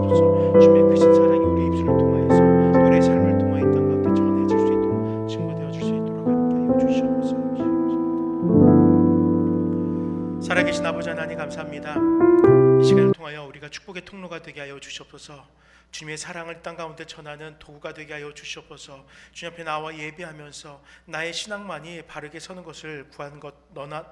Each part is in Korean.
주시옵소서. 주님의 크신 사랑이 우리 입술을 통하여서 우리의 삶을 통하여 이 땅 가운데 전해질 수 있도록 증거되어 줄 수 있도록 함께하여 주시옵소서. 살아계신 아버지 하나님 감사합니다. 이 시간을 통하여 우리가 축복의 통로가 되게 하여 주시옵소서. 주님의 사랑을 땅 가운데 전하는 도구가 되게 하여 주시옵소서. 주님 앞에 나와 예배하면서 나의 신앙만이 바르게 서는 것을 구하는 것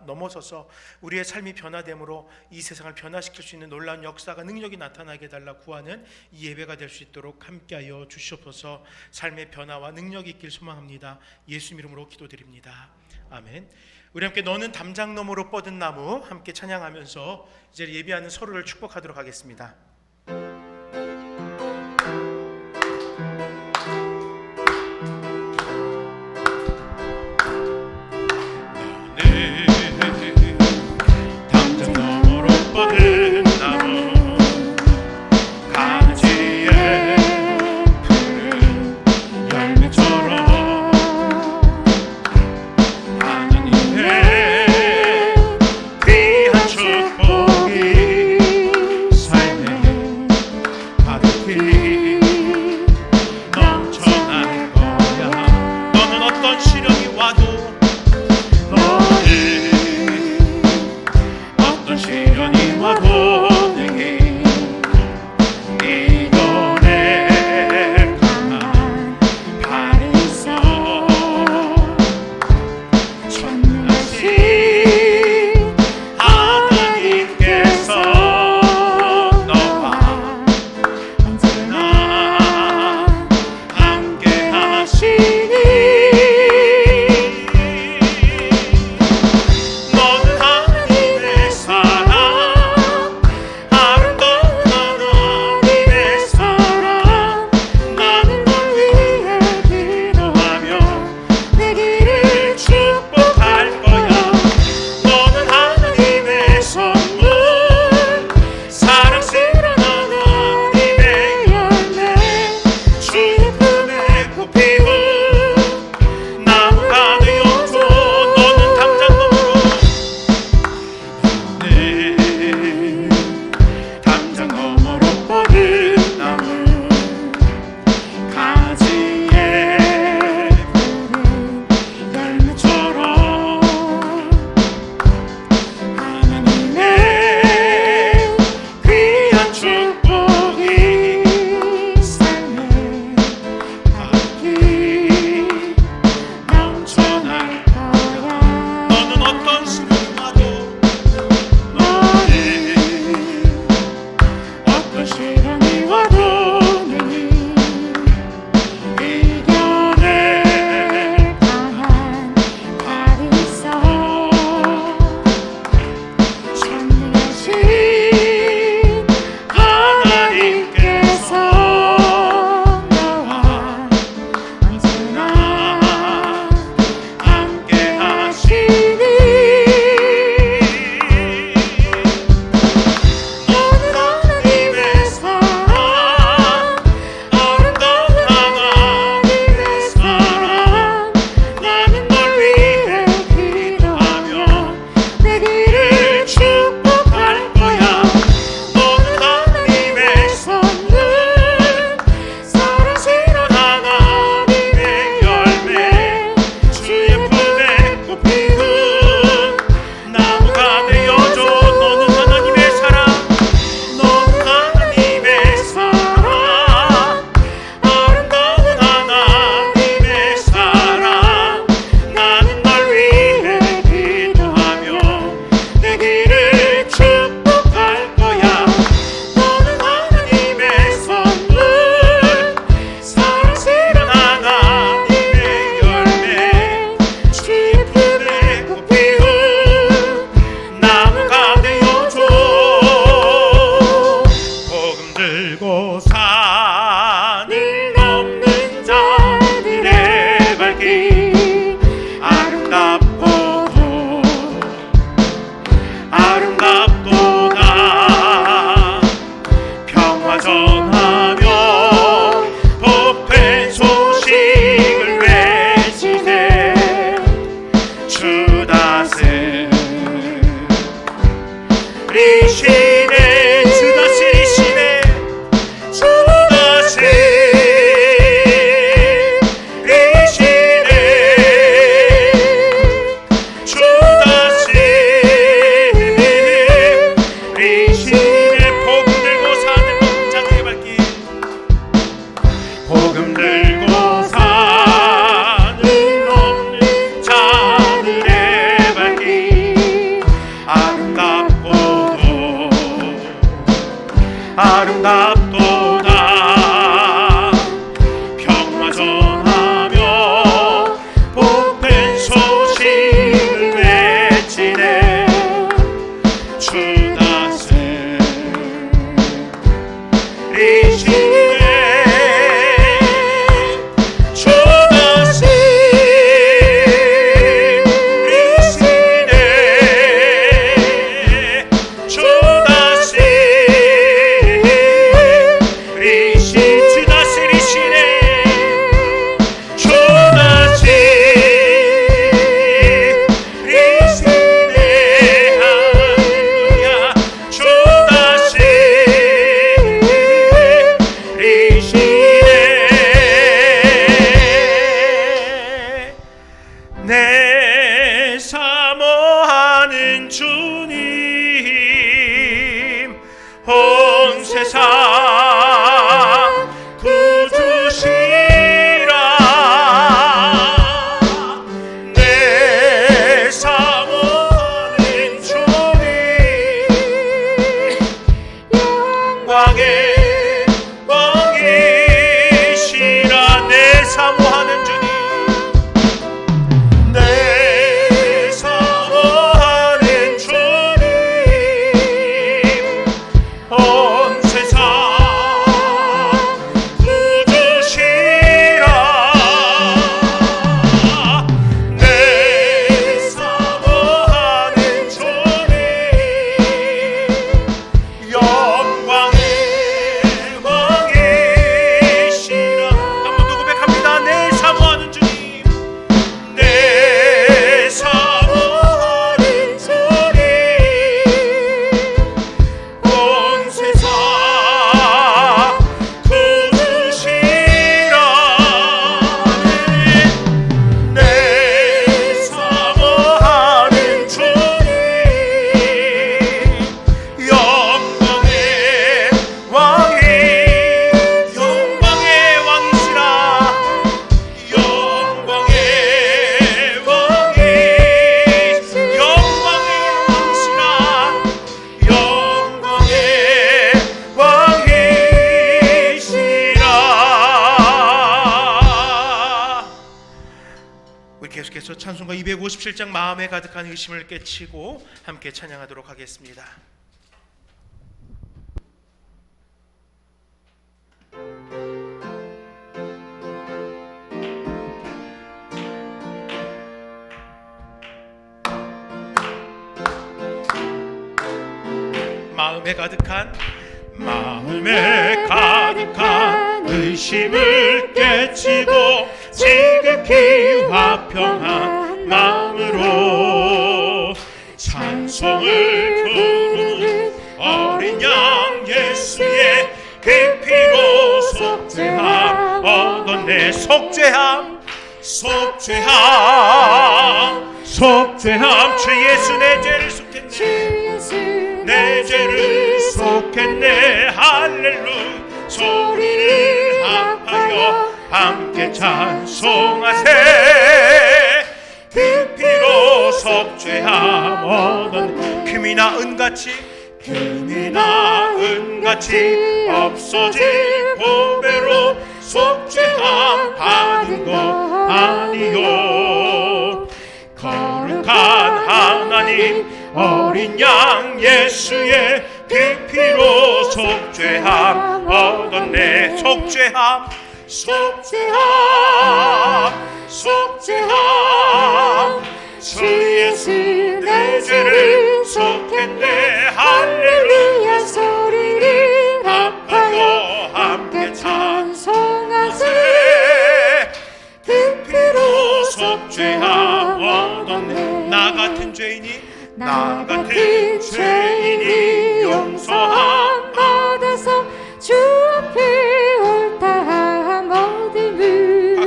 넘어서서 우리의 삶이 변화됨으로 이 세상을 변화시킬 수 있는 놀라운 역사가 능력이 나타나게 해달라 구하는 이 예배가 될 수 있도록 함께하여 주시옵소서. 삶의 변화와 능력이 있길 소망합니다. 예수 이름으로 기도드립니다. 아멘. 우리 함께 너는 담장 너머로 뻗은 나무 함께 찬양하면서 이제 예배하는 서로를 축복하도록 하겠습니다. 담장 너머로 뻗은 나무 가지에 푸른 열매처럼 하나님의 귀한 축복이 삶에 가득히 넘쳐날 거야. 너는 어떤 시련이 와도 어떤 시련이 와도 내게 이겨낼 강한 발이 있어. 전능하신 하나님께서 너와 언제나 이어서 찬송가 257장 마음에 가득한 의심을 깨치고 함께 찬양하도록 하겠습니다. 마음에 가득한 의심을 깨치고 지극히 화평한 마음으로 찬송을 부르는 어린 양 예수의 그 피로 속죄함 얻었네. 속죄함 주 예수 내 죄를 속했네. 내 죄를 속했네. 할렐루야. 소리를 합하여 함께 찬송하세. 그 피로 속죄함 얻은 금이나 은같이 없어질 보배로 속죄함 받은 것 아니요. 거룩한 하나님 어린 양 예수의 그 피로 속죄함 얻었네. 속죄함 주 예수 내 죄를 속했네. 할렐루야. 소리를 합하여 함께 찬송하세. 그 피로 속죄함 얻었네. 나 같은 죄인이 용서함 받아서 주 앞에 옳다함 얻음을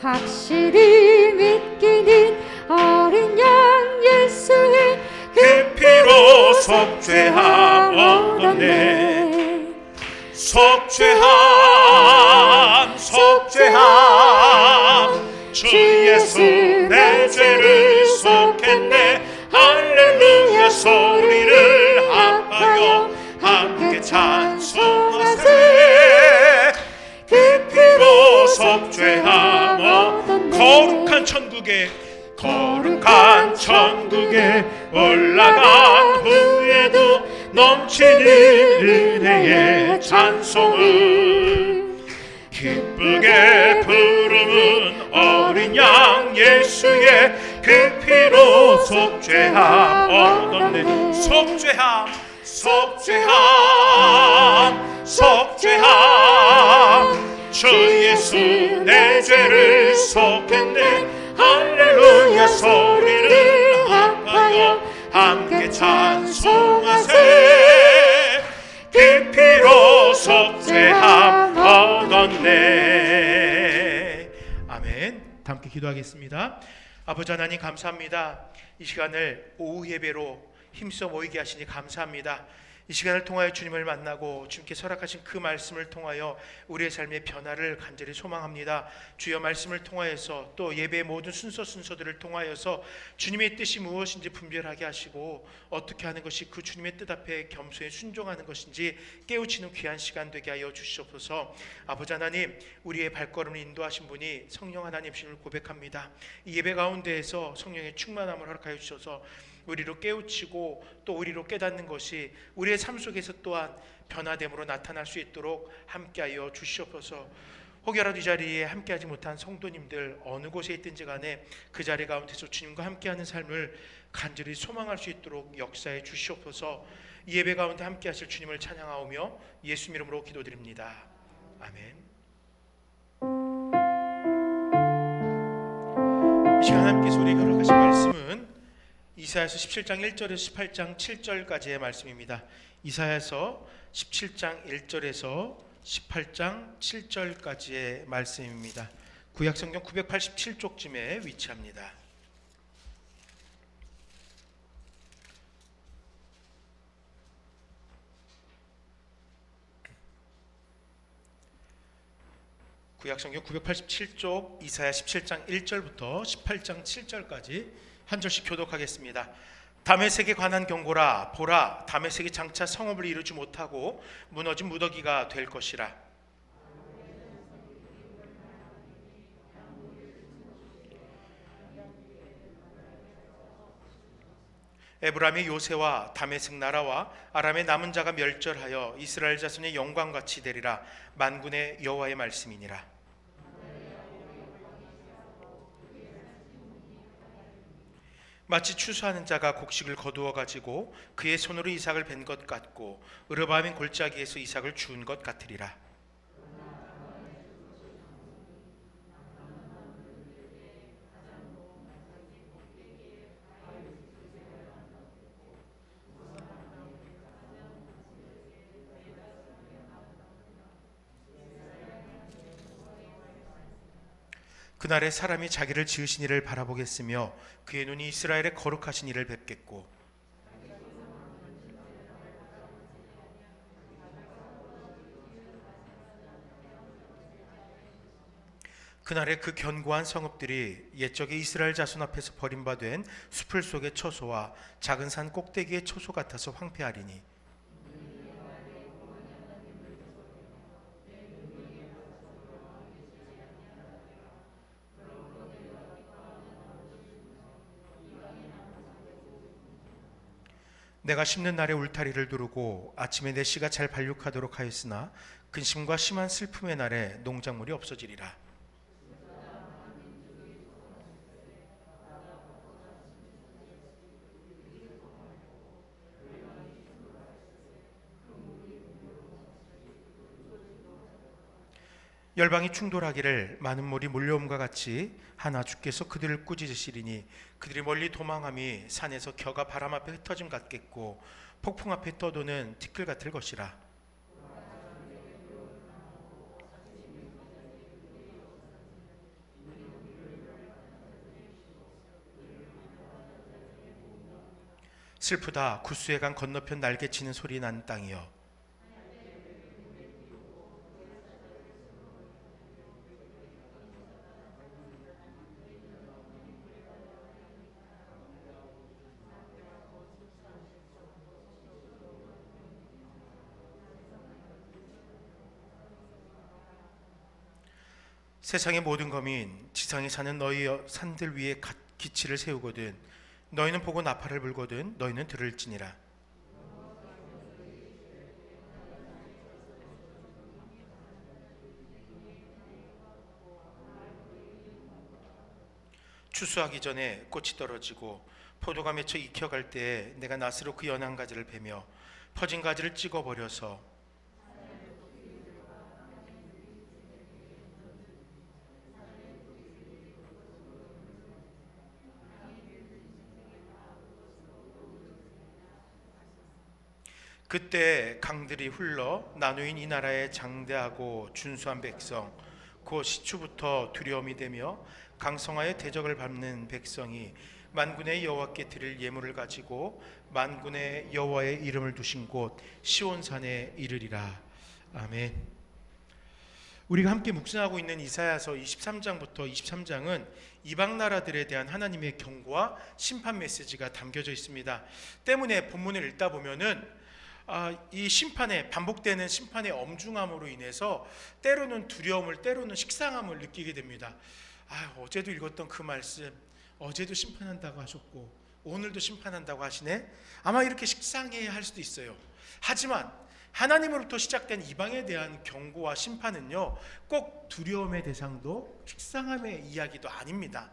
확실히 믿기는 어린 양 예수의 그 피로 속죄함 얻었네. 속죄함 주 예수 내 죄를 속했네. 할렐루야. 소리를 합하여 함께 찬송하세. 그 피로 속죄함 얻었네. 거룩한 천국에 올라간 후에도 넘치는 은혜의 찬송을 기쁘게 부르는 어린 양 예수의 그 피로 속죄함 얻었네. 속죄함 주 예수 내 죄를 속했네. 할렐루야. 소리를 합하여 함께 찬송하세. 그 피로 속죄함 얻었네. 아멘. 함께 기도하겠습니다. 아버지 하나님 감사합니다. 이 시간을 오후 예배로 힘써 모이게 하시니 감사합니다. 이 시간을 통하여 주님을 만나고 주님께 허락하신 그 말씀을 통하여 우리의 삶의 변화를 간절히 소망합니다. 주여 말씀을 통하여서 또 예배의 모든 순서들을 통하여서 주님의 뜻이 무엇인지 분별하게 하시고 어떻게 하는 것이 그 주님의 뜻 앞에 겸손히 순종하는 것인지 깨우치는 귀한 시간 되게 하여 주시옵소서. 아버지 하나님, 우리의 발걸음을 인도하신 분이 성령 하나님이심을 고백합니다. 이 예배 가운데에서 성령의 충만함을 허락하여 주셔서 우리로 깨우치고 또 우리로 깨닫는 것이 우리의 삶 속에서 또한 변화됨으로 나타날 수 있도록 함께하여 주시옵소서. 혹여라도 이 자리에 함께하지 못한 성도님들 어느 곳에 있든지 간에 그 자리 가운데서 주님과 함께하는 삶을 간절히 소망할 수 있도록 역사해 주시옵소서. 이 예배 가운데 함께하실 주님을 찬양하오며 예수 이름으로 기도드립니다. 아멘. 이 시간 함께 소리가 허락하신 말씀은 이사야서 17장 1절에서 18장 7절까지의 말씀입니다. 이사야서 17장 1절에서 18장 7절까지의 말씀입니다. 구약성경 987쪽쯤에 위치합니다. 구약성경 987쪽 이사야 17장 1절부터 18장 7절까지 한 절씩 교독하겠습니다. 다메섹에 관한 경고라. 보라, 다메섹이 장차 성읍을 이루지 못하고 무너진 무더기가 될 것이라. 에브라임의 요새와 다메섹 나라와 아람의 남은 자가 멸절하여 이스라엘 자손의 영광같이 되리라. 만군의 여호와의 말씀이니라. 마치 추수하는 자가 곡식을 거두어 가지고 그의 손으로 이삭을 벤 것 같고 으르바민 골짜기에서 이삭을 주운 것 같으리라. 그날에 사람이 자기를 지으신 이를 바라보겠으며 그의 눈이 이스라엘의 거룩하신 이를 뵙겠고 그날에 그 견고한 성읍들이 옛적의 이스라엘 자손 앞에서 버림받은 수풀 속의 초소와 작은 산 꼭대기의 초소 같아서 황폐하리니 내가 심는 날에 울타리를 두르고 아침에 내 씨가 잘 발육하도록 하였으나 근심과 심한 슬픔의 날에 농작물이 없어지리라. 열방이 충돌하기를 많은 물이 몰려옴과 같이 하나 주께서 그들을 꾸짖으시리니 그들이 멀리 도망함이 산에서 겨가 바람 앞에 흩어짐 같겠고 폭풍 앞에 떠도는 티끌 같을 것이라. 슬프다 구스의 강 건너편 날개치는 소리 난 땅이여. 세상의 모든 거민 지상에 사는 너희 산들 위에 기치를 세우거든 너희는 보고 나팔을 불거든 너희는 들을지니라. 추수하기 전에 꽃이 떨어지고 포도가 맺혀 익혀갈 때에 내가 낫으로 그 연한 가지를 베며 퍼진 가지를 찍어버려서 그때 강들이 흘러 나누인 이 나라의 장대하고 준수한 백성 곧 시추부터 두려움이 되며 강성하여 대적을 밟는 백성이 만군의 여호와께 드릴 예물을 가지고 만군의 여호와의 이름을 두신 곳 시온산에 이르리라. 아멘. 우리가 함께 묵상하고 있는 이사야서 23장부터 23장은 이방 나라들에 대한 하나님의 경고와 심판 메시지가 담겨져 있습니다. 때문에 본문을 읽다 보면은 이 심판에 반복되는 심판의 엄중함으로 인해서 때로는 두려움을 때로는 식상함을 느끼게 됩니다. 어제도 읽었던 그 말씀 어제도 심판한다고 하셨고 오늘도 심판한다고 하시네. 아마 이렇게 식상해야 할 수도 있어요. 하지만 하나님으로부터 시작된 이방에 대한 경고와 심판은요 꼭 두려움의 대상도 식상함의 이야기도 아닙니다.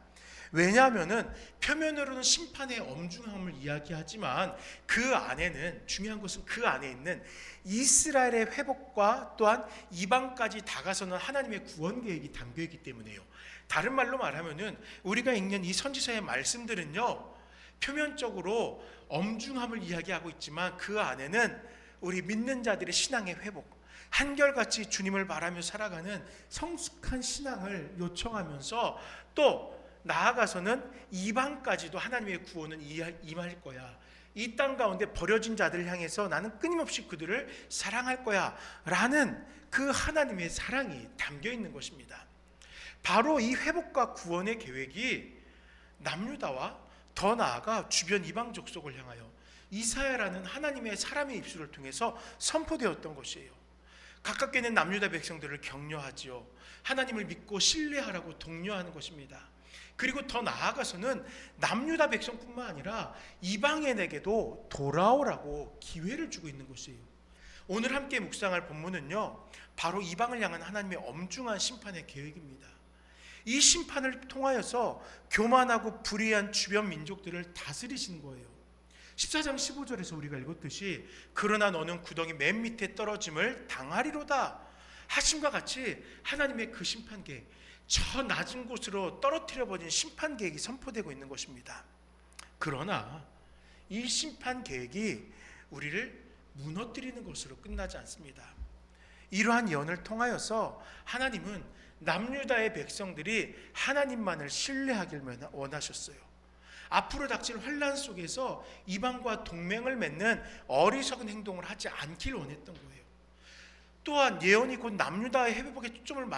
왜냐하면은 표면으로는 심판의 엄중함을 이야기하지만 그 안에는 중요한 것은 그 안에 있는 이스라엘의 회복과 또한 이방까지 다가서는 하나님의 구원 계획이 담겨 있기 때문에요. 다른 말로 말하면은 우리가 읽는 이 선지서의 말씀들은요 표면적으로 엄중함을 이야기하고 있지만 그 안에는 우리 믿는 자들의 신앙의 회복, 한결같이 주님을 바라며 살아가는 성숙한 신앙을 요청하면서 또 나아가서는 이방까지도 하나님의 구원은 임할 거야. 이 땅 가운데 버려진 자들을 향해서 나는 끊임없이 그들을 사랑할 거야 라는 그 하나님의 사랑이 담겨 있는 것입니다. 바로 이 회복과 구원의 계획이 남유다와 더 나아가 주변 이방 족속을 향하여 이사야라는 하나님의 사람의 입술을 통해서 선포되었던 것이에요. 가깝게 있는 남유다 백성들을 격려하지요. 하나님을 믿고 신뢰하라고 독려하는 것입니다. 그리고 더 나아가서는 남유다 백성뿐만 아니라 이방인에게도 돌아오라고 기회를 주고 있는 것이에요. 오늘 함께 묵상할 본문은요, 바로 이방을 향한 하나님의 엄중한 심판의 계획입니다. 이 심판을 통하여서 교만하고 불의한 주변 민족들을 다스리시는 거예요. 14장 15절에서 우리가 읽었듯이 그러나 너는 구덩이 맨 밑에 떨어짐을 당하리로다 하심과 같이 하나님의 그 심판 계획, 저 낮은 곳으로 떨어뜨려버린 심판 계획이 선포되고 있는 것입니다. 그러나 이 심판 계획이 우리를 무너뜨리는 것으로 끝나지 않습니다. 이러한 예언을 통하여서 하나님은 남유다의 백성들이 하나님만을 신뢰하길 원하셨어요. 앞으로 닥칠 환난 속에서 이방과 동맹을 맺는 어리석은 행동을 하지 않길 원했던 거예요. 또한 예언이 곧 남유다의 회복에 초점을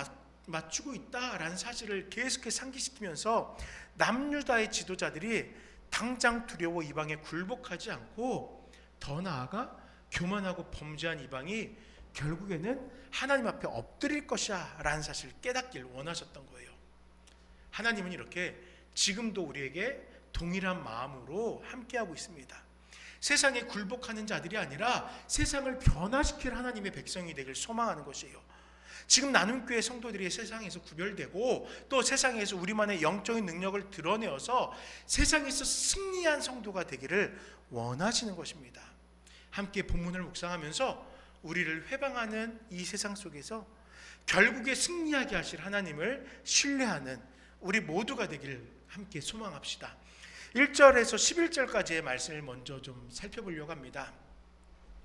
맞추고 있다라는 사실을 계속해서 상기시키면서 남유다의 지도자들이 당장 두려워 이방에 굴복하지 않고 더 나아가 교만하고 범죄한 이방이 결국에는 하나님 앞에 엎드릴 것이야 라는 사실을 깨닫길 원하셨던 거예요. 하나님은 이렇게 지금도 우리에게 동일한 마음으로 함께하고 있습니다. 세상에 굴복하는 자들이 아니라 세상을 변화시킬 하나님의 백성이 되길 소망하는 것이에요. 지금 나눔교회 성도들이 세상에서 구별되고 또 세상에서 우리만의 영적인 능력을 드러내어서 세상에서 승리한 성도가 되기를 원하시는 것입니다. 함께 본문을 묵상하면서 우리를 회방하는 이 세상 속에서 결국에 승리하게 하실 하나님을 신뢰하는 우리 모두가 되기를 함께 소망합시다. 1절에서 11절까지의 말씀을 먼저 좀 살펴보려고 합니다.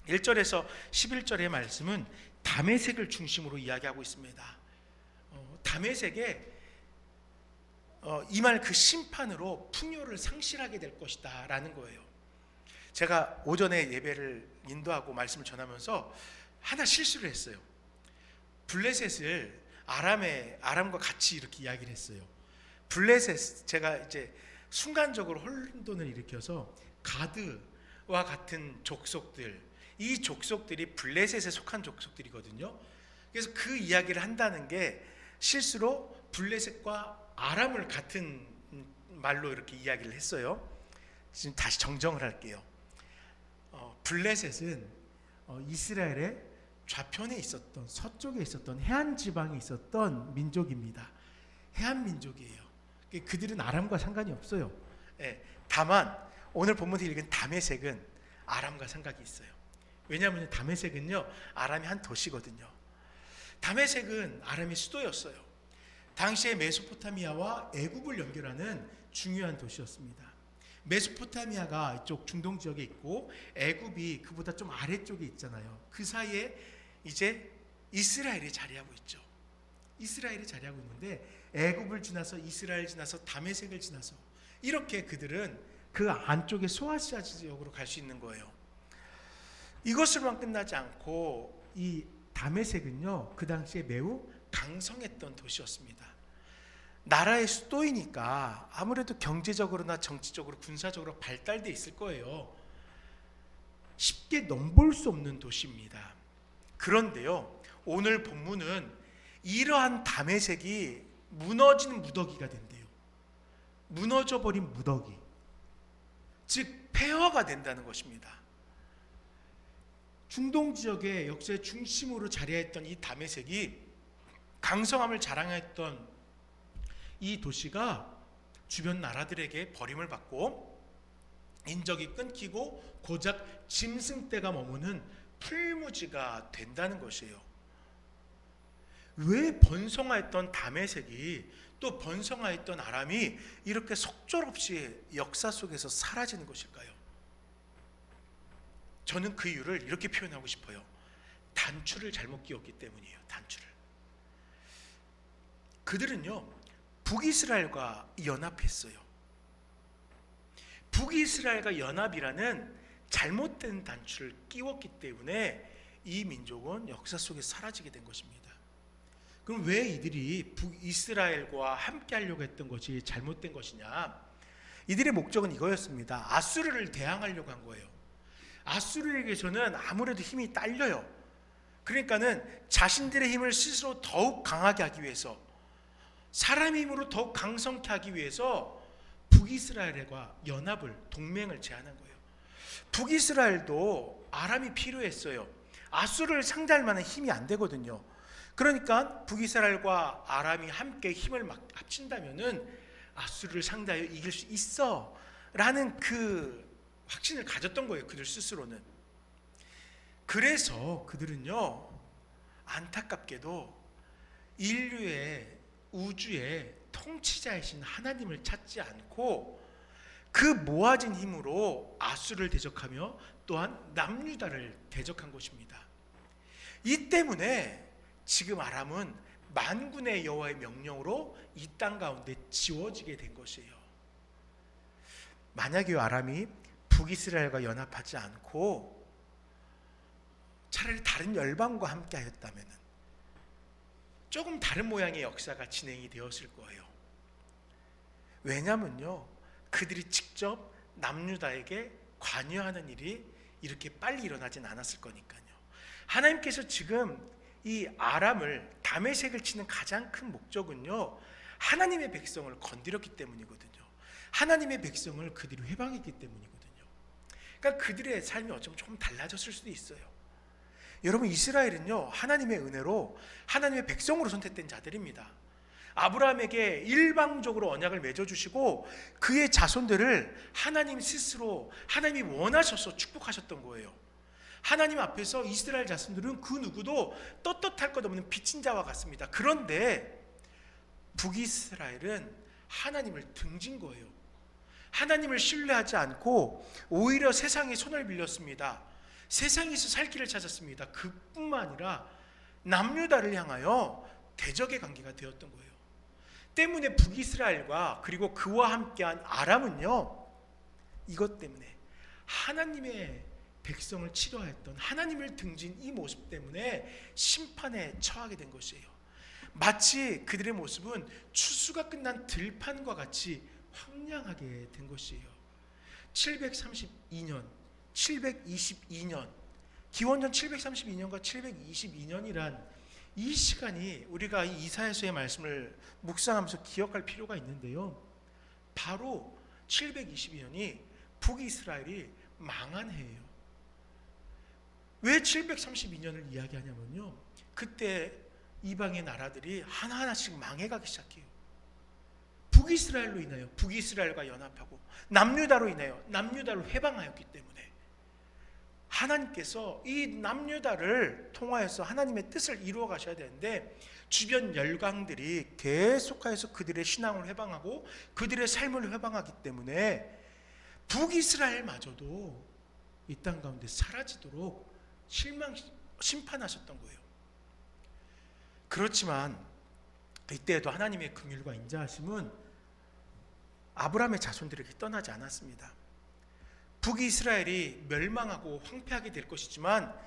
1절에서 11절의 말씀은 다메섹을 중심으로 이야기하고 있습니다. 다메섹에 임할 그 심판으로 풍요를 상실하게 될 것이다 라는 거예요. 제가 오전에 예배를 인도하고 말씀을 전하면서 하나 실수를 했어요. 블레셋을 아람과 같이 이렇게 이야기를 했어요. 블레셋, 제가 이제 순간적으로 혼돈을 일으켜서 가드와 같은 족속들, 이 족속들이 블레셋에 속한 족속들이거든요. 그래서 그 이야기를 한다는 게 실수로 블레셋과 아람을 같은 말로 이렇게 이야기를 했어요. 지금 다시 정정을 할게요. 블레셋은 이스라엘의 좌편에 있었던, 서쪽에 있었던 해안 지방에 있었던 민족입니다. 해안 민족이에요. 그들은 아람과 상관이 없어요. 다만 오늘 본문에서 읽은 다메섹은 아람과 상관이 있어요. 왜냐하면 다메섹은요, 아람의 한 도시거든요. 다메섹은 아람의 수도였어요. 당시에 메소포타미아와 애굽을 연결하는 중요한 도시였습니다. 메소포타미아가 이쪽 중동 지역에 있고 애굽이 그보다 좀 아래쪽에 있잖아요. 그 사이에 이제 이스라엘이 자리하고 있죠. 이스라엘이 자리하고 있는데 애굽을 지나서 이스라엘 지나서 다메섹을 지나서 이렇게 그들은 그 안쪽에 소아시아 지역으로 갈 수 있는 거예요. 이것으로만 끝나지 않고 이 다메섹은요, 그 당시에 매우 강성했던 도시였습니다. 나라의 수도이니까 아무래도 경제적으로나 정치적으로 군사적으로 발달돼 있을 거예요. 쉽게 넘볼 수 없는 도시입니다. 그런데요, 오늘 본문은 이러한 다메섹이 무너진 무더기가 된대요. 무너져버린 무더기, 즉 폐허가 된다는 것입니다. 중동 지역의 역사의 중심으로 자리했던 이 다메섹이 강성함을 자랑했던 이 도시가 주변 나라들에게 버림을 받고 인적이 끊기고 고작 짐승떼가 머무는 풀무지가 된다는 것이에요. 왜 번성하였던 다메섹이 또 번성하였던 아람이 이렇게 속절없이 역사 속에서 사라지는 것일까요? 저는 그 이유를 이렇게 표현하고 싶어요. 단추를 잘못 끼웠기 때문이에요. 단추를. 그들은요, 북이스라엘과 연합했어요. 북이스라엘과 연합이라는 잘못된 단추를 끼웠기 때문에 이 민족은 역사 속에 사라지게 된 것입니다. 그럼 왜 이들이 북이스라엘과 함께 하려고 했던 것이 잘못된 것이냐? 이들의 목적은 이거였습니다. 아수르를 대항하려고 한 거예요. 아수르에게서는 아무래도 힘이 딸려요. 그러니까는 자신들의 힘을 스스로 더욱 강하게 하기 위해서 사람의 힘으로 더욱 강성케 하기 위해서 북이스라엘과 연합을, 동맹을 제안한 거예요. 북이스라엘도 아람이 필요했어요. 아수르를 상대할 만한 힘이 안 되거든요. 그러니까 북이스라엘과 아람이 함께 힘을 막 합친다면은 아수르를 상대하여 이길 수 있어 라는 그 확신을 가졌던 거예요, 그들 스스로는. 그래서 그들은요, 안타깝게도 인류의, 우주의 통치자이신 하나님을 찾지 않고 그 모아진 힘으로 아수르를 대적하며 또한 남유다를 대적한 것입니다. 이 때문에 지금 아람은 만군의 여호와의 명령으로 이 땅 가운데 지워지게 된 것이에요. 만약에 아람이 북이스라엘과 연합하지 않고 차라리 다른 열방과 함께 하였다면 조금 다른 모양의 역사가 진행이 되었을 거예요. 왜냐면요, 그들이 직접 남유다에게 관여하는 일이 이렇게 빨리 일어나진 않았을 거니까요. 하나님께서 지금 이 아람을, 다메섹을 치는 가장 큰 목적은요, 하나님의 백성을 건드렸기 때문이거든요. 하나님의 백성을 그들이 회방했기 때문이거든요. 그러니까 그들의 삶이 어쩌면 조금 달라졌을 수도 있어요. 여러분, 이스라엘은요, 하나님의 은혜로 하나님의 백성으로 선택된 자들입니다. 아브라함에게 일방적으로 언약을 맺어주시고 그의 자손들을 하나님 스스로, 하나님이 원하셔서 축복하셨던 거예요. 하나님 앞에서 이스라엘 자손들은 그 누구도 떳떳할 것 없는 빚진 자와 같습니다. 그런데 북이스라엘은 하나님을 등진 거예요. 하나님을 신뢰하지 않고 오히려 세상에 손을 빌렸습니다. 세상에서 살 길을 찾았습니다. 그뿐만 아니라 남유다를 향하여 대적의 관계가 되었던 거예요. 때문에 북이스라엘과 그리고 그와 함께한 아람은요, 이것 때문에 하나님의 백성을 치료하였던, 하나님을 등진 이 모습 때문에 심판에 처하게 된 것이에요. 마치 그들의 모습은 추수가 끝난 들판과 같이 황량하게 된 것이에요. 732년, 722년, 기원전 732년과 722년이란 이 시간이 우리가 이 이사야서의 말씀을 묵상하면서 기억할 필요가 있는데요, 바로 722년이 북이스라엘이 망한 해예요. 왜 732년을 이야기하냐면요, 그때 이방의 나라들이 하나하나씩 망해가기 시작해요. 북이스라엘로 인하여 북이스라엘과 연합하고 남유다로 인하여 남유다를 회방하였기 때문에 하나님께서 이 남유다를 통하여서 하나님의 뜻을 이루어 가셔야 되는데, 주변 열강들이 계속하여서 그들의 신앙을 회방하고 그들의 삶을 회방하기 때문에 북이스라엘마저도 이 땅 가운데 사라지도록 심판하셨던 거예요. 그렇지만 이때에도 하나님의 긍휼과 인자하심은 아브라함의 자손들에게 떠나지 않았습니다. 북이스라엘이 멸망하고 황폐하게 될 것이지만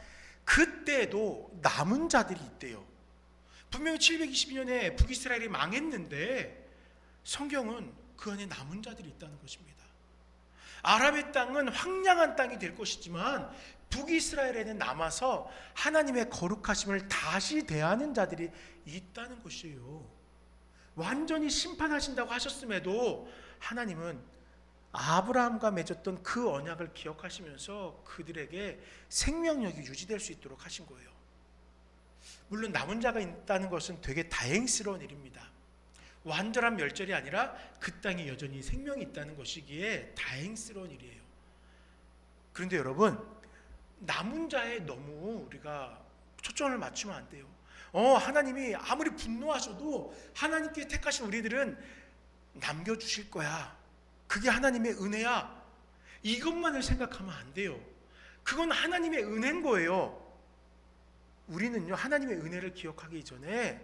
그때에도 남은 자들이 있대요. 분명히 722년에 북이스라엘이 망했는데 성경은 그 안에 남은 자들이 있다는 것입니다. 아람의 땅은 황량한 땅이 될 것이지만 북이스라엘에는 남아서 하나님의 거룩하심을 다시 대하는 자들이 있다는 것이에요. 완전히 심판하신다고 하셨음에도 하나님은 아브라함과 맺었던 그 언약을 기억하시면서 그들에게 생명력이 유지될 수 있도록 하신 거예요. 물론 남은 자가 있다는 것은 되게 다행스러운 일입니다. 완전한 멸절이 아니라 그 땅에 여전히 생명이 있다는 것이기에 다행스러운 일이에요. 그런데 여러분, 남은 자에 너무 우리가 초점을 맞추면 안 돼요. 하나님이 아무리 분노하셔도 하나님께 택하신 우리들은 남겨주실 거야. 그게 하나님의 은혜야. 이것만을 생각하면 안 돼요. 그건 하나님의 은혜인 거예요. 우리는요, 하나님의 은혜를 기억하기 전에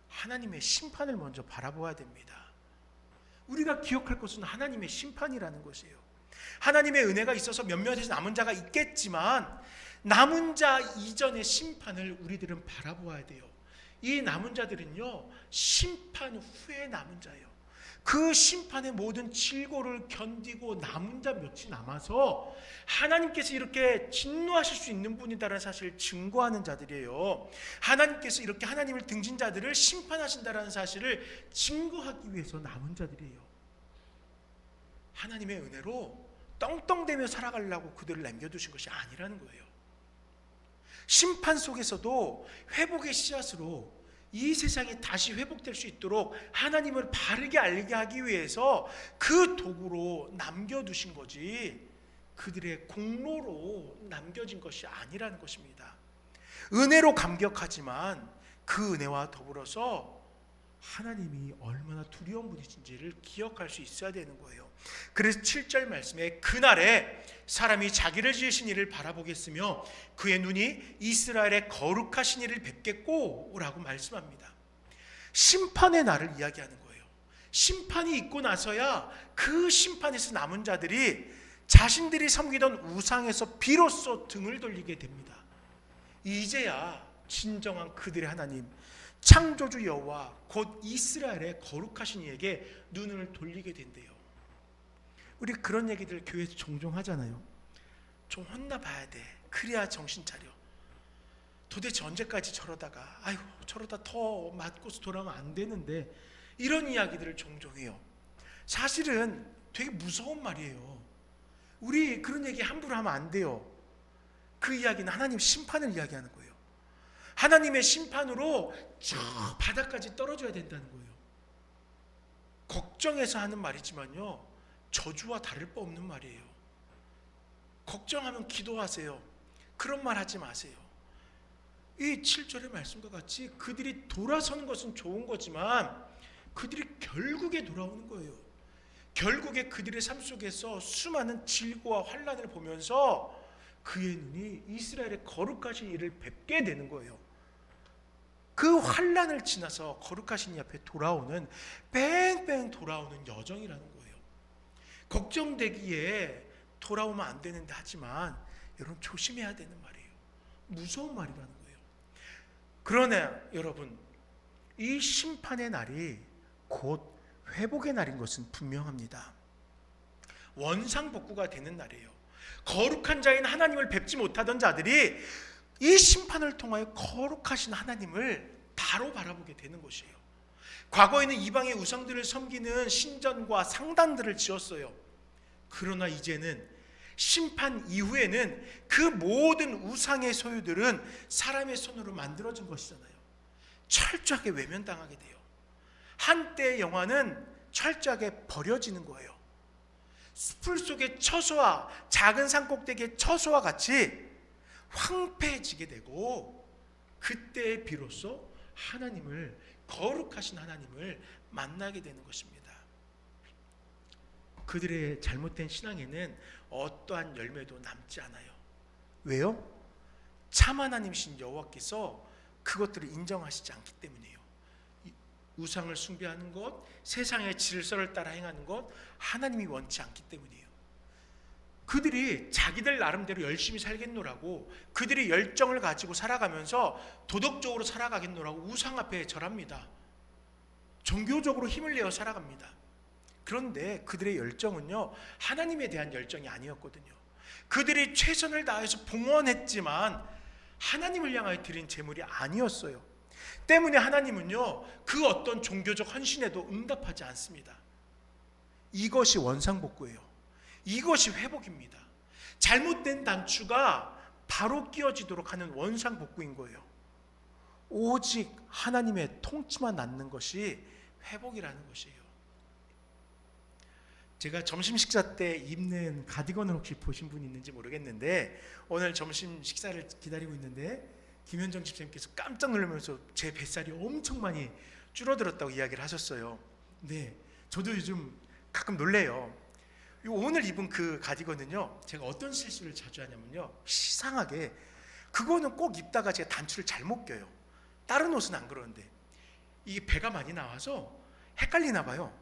하나님의 심판을 먼저 바라보아야 됩니다. 우리가 기억할 것은 하나님의 심판이라는 것이에요. 하나님의 은혜가 있어서 몇몇에서 남은 자가 있겠지만 남은 자 이전의 심판을 우리들은 바라보아야 돼요. 이 남은 자들은요, 심판 후에 남은 자예요. 그 심판의 모든 질고를 견디고 남은 자 몇이 남아서 하나님께서 이렇게 진노하실 수 있는 분이다라는 사실을 증거하는 자들이에요. 하나님께서 이렇게 하나님을 등진 자들을 심판하신다라는 사실을 증거하기 위해서 남은 자들이에요. 하나님의 은혜로 떵떵대며 살아가려고 그들을 남겨두신 것이 아니라는 거예요. 심판 속에서도 회복의 씨앗으로 이 세상이 다시 회복될 수 있도록 하나님을 바르게 알게 하기 위해서 그 도구로 남겨두신 거지 그들의 공로로 남겨진 것이 아니라는 것입니다. 은혜로 감격하지만 그 은혜와 더불어서 하나님이 얼마나 두려운 분이신지를 기억할 수 있어야 되는 거예요. 그래서 7절 말씀에 그날에 사람이 자기를 지으신 이를 바라보겠으며 그의 눈이 이스라엘의 거룩하신 이를 뵙겠고 라고 말씀합니다. 심판의 날을 이야기하는 거예요. 심판이 있고 나서야 그 심판에서 남은 자들이 자신들이 섬기던 우상에서 비로소 등을 돌리게 됩니다. 이제야 진정한 그들의 하나님 창조주 여호와 곧 이스라엘의 거룩하신 이에게 눈을 돌리게 된대요. 우리 그런 얘기들 교회에서 종종 하잖아요. 좀 혼나봐야 돼. 그래야 정신 차려. 도대체 언제까지 저러다가 아이고 저러다 더 맞고서 돌아가면 안 되는데 이런 이야기들을 종종 해요. 사실은 되게 무서운 말이에요. 우리 그런 얘기 함부로 하면 안 돼요. 그 이야기는 하나님 심판을 이야기하는 거예요. 하나님의 심판으로 저 바닥까지 떨어져야 된다는 거예요. 걱정해서 하는 말이지만요 저주와 다를 바 없는 말이에요. 걱정하면 기도하세요. 그런 말 하지 마세요. 이 7절의 말씀과 같이 그들이 돌아서는 것은 좋은 거지만 그들이 결국에 돌아오는 거예요. 결국에 그들의 삶 속에서 수많은 질고와 환난을 보면서 그의 눈이 이스라엘의 거룩하신 이를 뵙게 되는 거예요. 그 환난을 지나서 거룩하신 이 앞에 돌아오는 뺑뺑 돌아오는 여정이라는 거예요. 걱정되기에 돌아오면 안 되는데 하지만 여러분 조심해야 되는 말이에요. 무서운 말이라는 거예요. 그러나 여러분 이 심판의 날이 곧 회복의 날인 것은 분명합니다. 원상복구가 되는 날이에요. 거룩한 자인 하나님을 뵙지 못하던 자들이 이 심판을 통하여 거룩하신 하나님을 바로 바라보게 되는 것이에요. 과거에는 이방의 우상들을 섬기는 신전과 상단들을 지었어요. 그러나 이제는 심판 이후에는 그 모든 우상의 소유들은 사람의 손으로 만들어진 것이잖아요. 철저하게 외면당하게 돼요. 한때의 영화는 철저하게 버려지는 거예요. 숲을 속의 처소와 작은 산꼭대기의 처소와 같이 황폐해지게 되고 그때 비로소 하나님을 거룩하신 하나님을 만나게 되는 것입니다. 그들의 잘못된 신앙에는 어떠한 열매도 남지 않아요. 왜요? 참 하나님이신 여호와께서 그것들을 인정하시지 않기 때문이에요. 우상을 숭배하는 것, 세상의 질서를 따라 행하는 것 하나님이 원치 않기 때문이에요. 그들이 자기들 나름대로 열심히 살겠노라고 그들이 열정을 가지고 살아가면서 도덕적으로 살아가겠노라고 우상 앞에 절합니다. 종교적으로 힘을 내어 살아갑니다. 그런데 그들의 열정은요 하나님에 대한 열정이 아니었거든요. 그들이 최선을 다해서 봉헌했지만 하나님을 향하여 드린 제물이 아니었어요. 때문에 하나님은요 그 어떤 종교적 헌신에도 응답하지 않습니다. 이것이 원상복구예요. 이것이 회복입니다. 잘못된 단추가 바로 끼워지도록 하는 원상복구인 거예요. 오직 하나님의 통치만 낳는 것이 회복이라는 것이에요. 제가 점심 식사 때 입는 가디건을 혹시 보신 분 있는지 모르겠는데 오늘 점심 식사를 기다리고 있는데 김현정 집사님께서 깜짝 놀라면서 제 뱃살이 엄청 많이 줄어들었다고 이야기를 하셨어요. 네, 저도 요즘 가끔 놀래요. 오늘 입은 그 가디건은요 제가 어떤 실수를 자주 하냐면요 이상하게 그거는 꼭 입다가 제가 단추를 잘못 껴요. 다른 옷은 안 그러는데 이게 배가 많이 나와서 헷갈리나 봐요.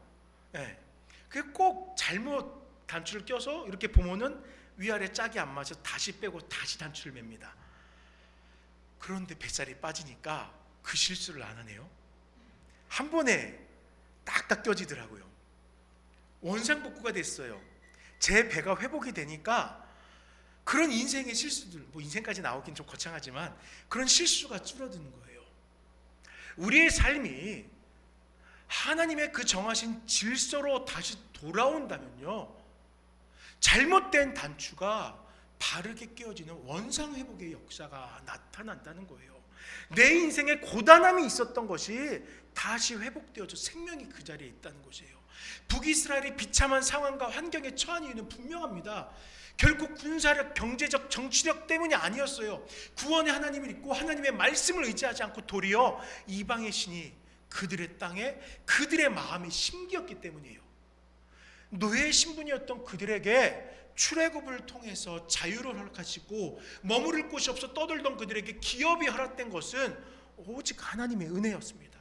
네. 그래서 꼭 잘못 단추를 껴서 이렇게 보면은 위아래 짝이 안 맞아서 다시 빼고 다시 단추를 맵니다. 그런데 뱃살이 빠지니까 그 실수를 안 하네요. 한 번에 딱딱 껴지더라고요. 원상복구가 됐어요. 제 배가 회복이 되니까 그런 인생의 실수들, 뭐 인생까지 나오긴 좀 거창하지만 그런 실수가 줄어드는 거예요. 우리의 삶이 하나님의 그 정하신 질서로 다시 돌아온다면요, 잘못된 단추가 바르게 끼워지는 원상회복의 역사가 나타난다는 거예요. 내 인생에 고단함이 있었던 것이 다시 회복되어져 생명이 그 자리에 있다는 것이에요. 북이스라엘이 비참한 상황과 환경에 처한 이유는 분명합니다. 결국 군사력, 경제적, 정치력 때문이 아니었어요. 구원의 하나님을 믿고 하나님의 말씀을 의지하지 않고 도리어 이방의 신이 그들의 땅에 그들의 마음이 심기였기 때문이에요. 노예의 신분이었던 그들에게 출애굽을 통해서 자유를 허락하시고 머무를 곳이 없어 떠돌던 그들에게 기업이 허락된 것은 오직 하나님의 은혜였습니다.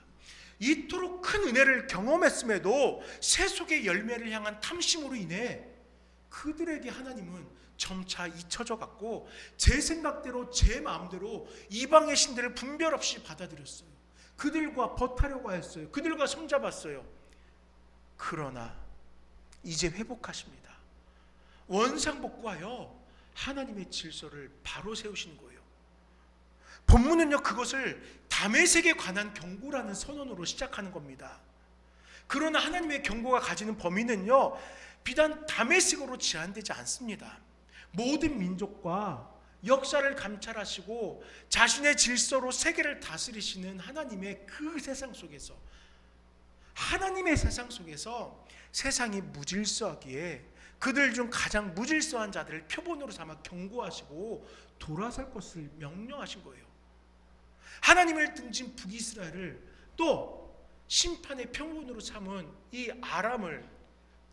이토록 큰 은혜를 경험했음에도 세속의 열매를 향한 탐심으로 인해 그들에게 하나님은 점차 잊혀져 갔고 제 생각대로 제 마음대로 이방의 신들을 분별 없이 받아들였어요. 그들과 벗하려고 했어요. 그들과 손잡았어요. 그러나 이제 회복하십니다. 원상복구하여 하나님의 질서를 바로 세우시는 거예요. 본문은요, 그것을 다메섹에 관한 경고라는 선언으로 시작하는 겁니다. 그러나 하나님의 경고가 가지는 범위는요, 비단 다메섹으로 제한되지 않습니다. 모든 민족과 역사를 감찰하시고 자신의 질서로 세계를 다스리시는 하나님의 그 세상 속에서, 하나님의 세상 속에서 세상이 무질서하기에 그들 중 가장 무질서한 자들을 표본으로 삼아 경고하시고 돌아설 것을 명령하신 거예요. 하나님을 등진 북이스라엘을 또 심판의 표본으로 삼은 이 아람을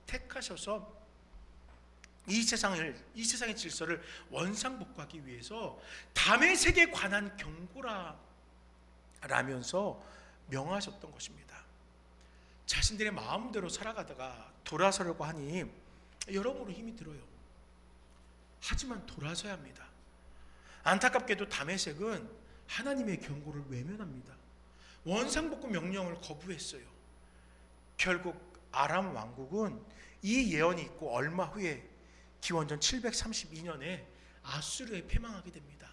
택하셔서 이 세상의 질서를 원상복구하기 위해서 다메섹에 관한 경고라면서 명하셨던 것입니다. 자신들의 마음대로 살아가다가 돌아서려고 하니 여러모로 힘이 들어요. 하지만 돌아서야 합니다. 안타깝게도 다메섹은 하나님의 경고를 외면합니다. 원상복구 명령을 거부했어요. 결국 아람 왕국은 이 예언이 있고 얼마 후에 기원전 732년에 아수르에 패망하게 됩니다.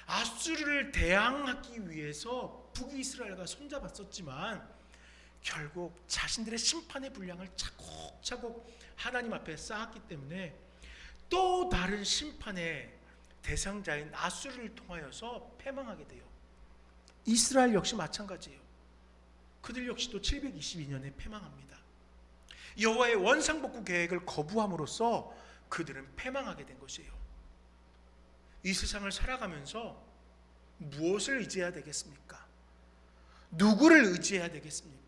아수르를 대항하기 위해서 북이스라엘과 손잡았었지만 결국 자신들의 심판의 분량을 차곡차곡 하나님 앞에 쌓았기 때문에 또 다른 심판의 대상자인 아수르를 통하여서 패망하게 돼요. 이스라엘 역시 마찬가지예요. 그들 역시도 722년에 패망합니다. 여호와의 원상복구 계획을 거부함으로써 그들은 패망하게 된 것이에요. 이 세상을 살아가면서 무엇을 의지해야 되겠습니까? 누구를 의지해야 되겠습니까?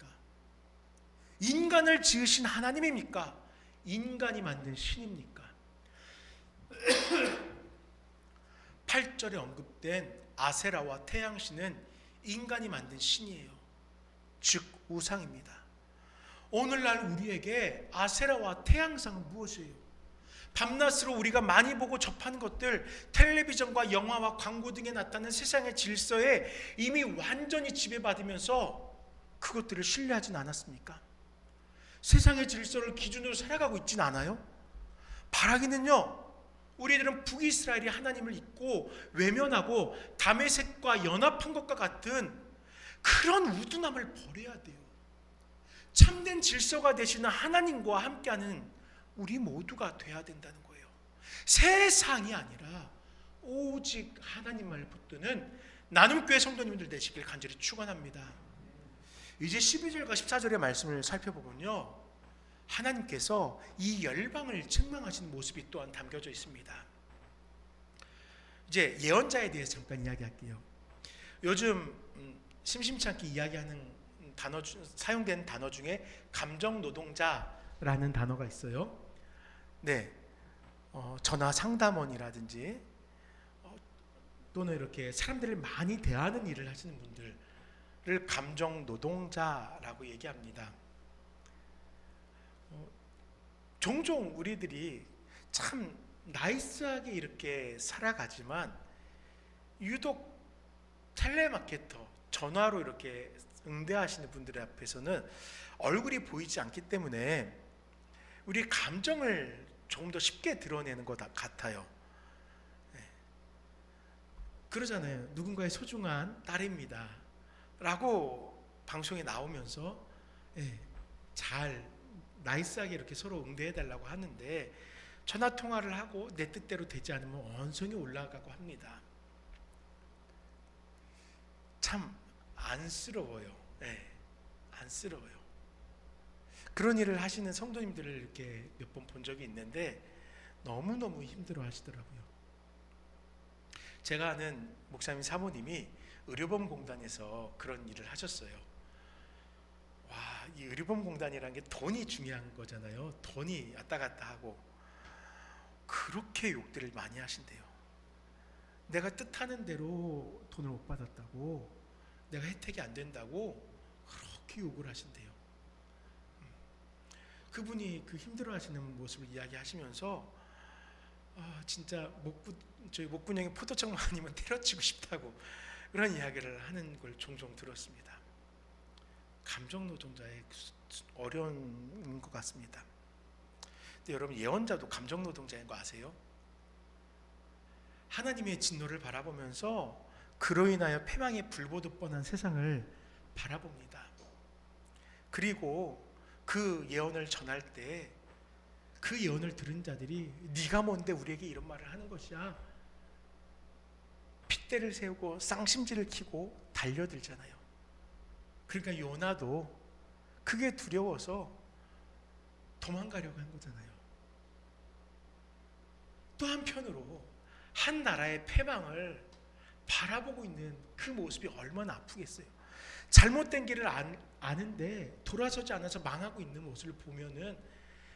인간을 지으신 하나님입니까? 인간이 만든 신입니까? 8절에 언급된 아세라와 태양신은 인간이 만든 신이에요. 즉 우상입니다. 오늘날 우리에게 아세라와 태양상은 무엇이에요? 밤낮으로 우리가 많이 보고 접하는 것들, 텔레비전과 영화와 광고 등에 나타나는 세상의 질서에 이미 완전히 지배받으면서 그것들을 신뢰하진 않았습니까? 세상의 질서를 기준으로 살아가고 있진 않아요? 바라기는요, 우리들은 북이스라엘이 하나님을 잊고 외면하고 다메섹과 연합한 것과 같은 그런 우둔함을 버려야 돼요. 참된 질서가 되시는 하나님과 함께하는 우리 모두가 돼야 된다는 거예요. 세상이 아니라 오직 하나님만을 붙드는 나눔교회 성도님들 되시길 간절히 축원합니다. 이제 12절과 14절의 말씀을 살펴보면요, 하나님께서 이 열방을 책망하시는 모습이 또한 담겨져 있습니다. 이제 예언자에 대해서 잠깐 이야기할게요. 요즘 심심치 않게 이야기하는 단어, 사용된 단어 중에 감정노동자라는 단어가 있어요. 네, 전화 상담원이라든지 또는 이렇게 사람들을 많이 대하는 일을 하시는 분들을 감정노동자라고 얘기합니다. 종종 우리들이 참 나이스하게 이렇게 살아가지만 유독 텔레마케터, 전화로 이렇게 응대하시는 분들 앞에서는 얼굴이 보이지 않기 때문에 우리 감정을 조금 더 쉽게 드러내는 것 같아요. 그러잖아요. 누군가의 소중한 딸입니다 라고 방송에 나오면서 잘 나이스하게 이렇게 서로 응대해 달라고 하는데, 전화 통화를 하고 내 뜻대로 되지 않으면 언성이 올라가고 합니다. 참 안쓰러워요. 안쓰러워요. 그런 일을 하시는 성도님들을 이렇게 몇 번 본 적이 있는데 너무너무 힘들어 하시더라고요. 제가 아는 목사님 사모님이 의료보험공단에서 그런 일을 하셨어요. 와, 이 의료보험공단이라는 게 돈이 중요한 거잖아요. 돈이 왔다 갔다 하고 그렇게 욕들을 많이 하신대요. 내가 뜻하는 대로 돈을 못 받았다고, 내가 혜택이 안 된다고 그렇게 욕을 하신대요. 그분이 그 힘들어하시는 모습을 이야기하시면서 진짜 저희 목구멍에 포도청만 아니면 때려치고 싶다고 그런 이야기를 하는 걸 종종 들었습니다. 감정노동자의 어려운 것 같습니다. 근데 여러분, 예언자도 감정노동자인 거 아세요? 하나님의 진노를 바라보면서 그로 인하여 패망의 불보듯 뻔한 세상을 바라봅니다. 그리고 그 예언을 전할 때 그 예언을 들은 자들이 네가 뭔데 우리에게 이런 말을 하는 것이야, 핏대를 세우고 쌍심지를 키고 달려들잖아요. 그러니까 요나도 그게 두려워서 도망가려고 한 거잖아요. 또 한편으로 한 나라의 패망을 바라보고 있는 그 모습이 얼마나 아프겠어요. 잘못된 길을 아는데 돌아서지 않아서 망하고 있는 모습을 보면은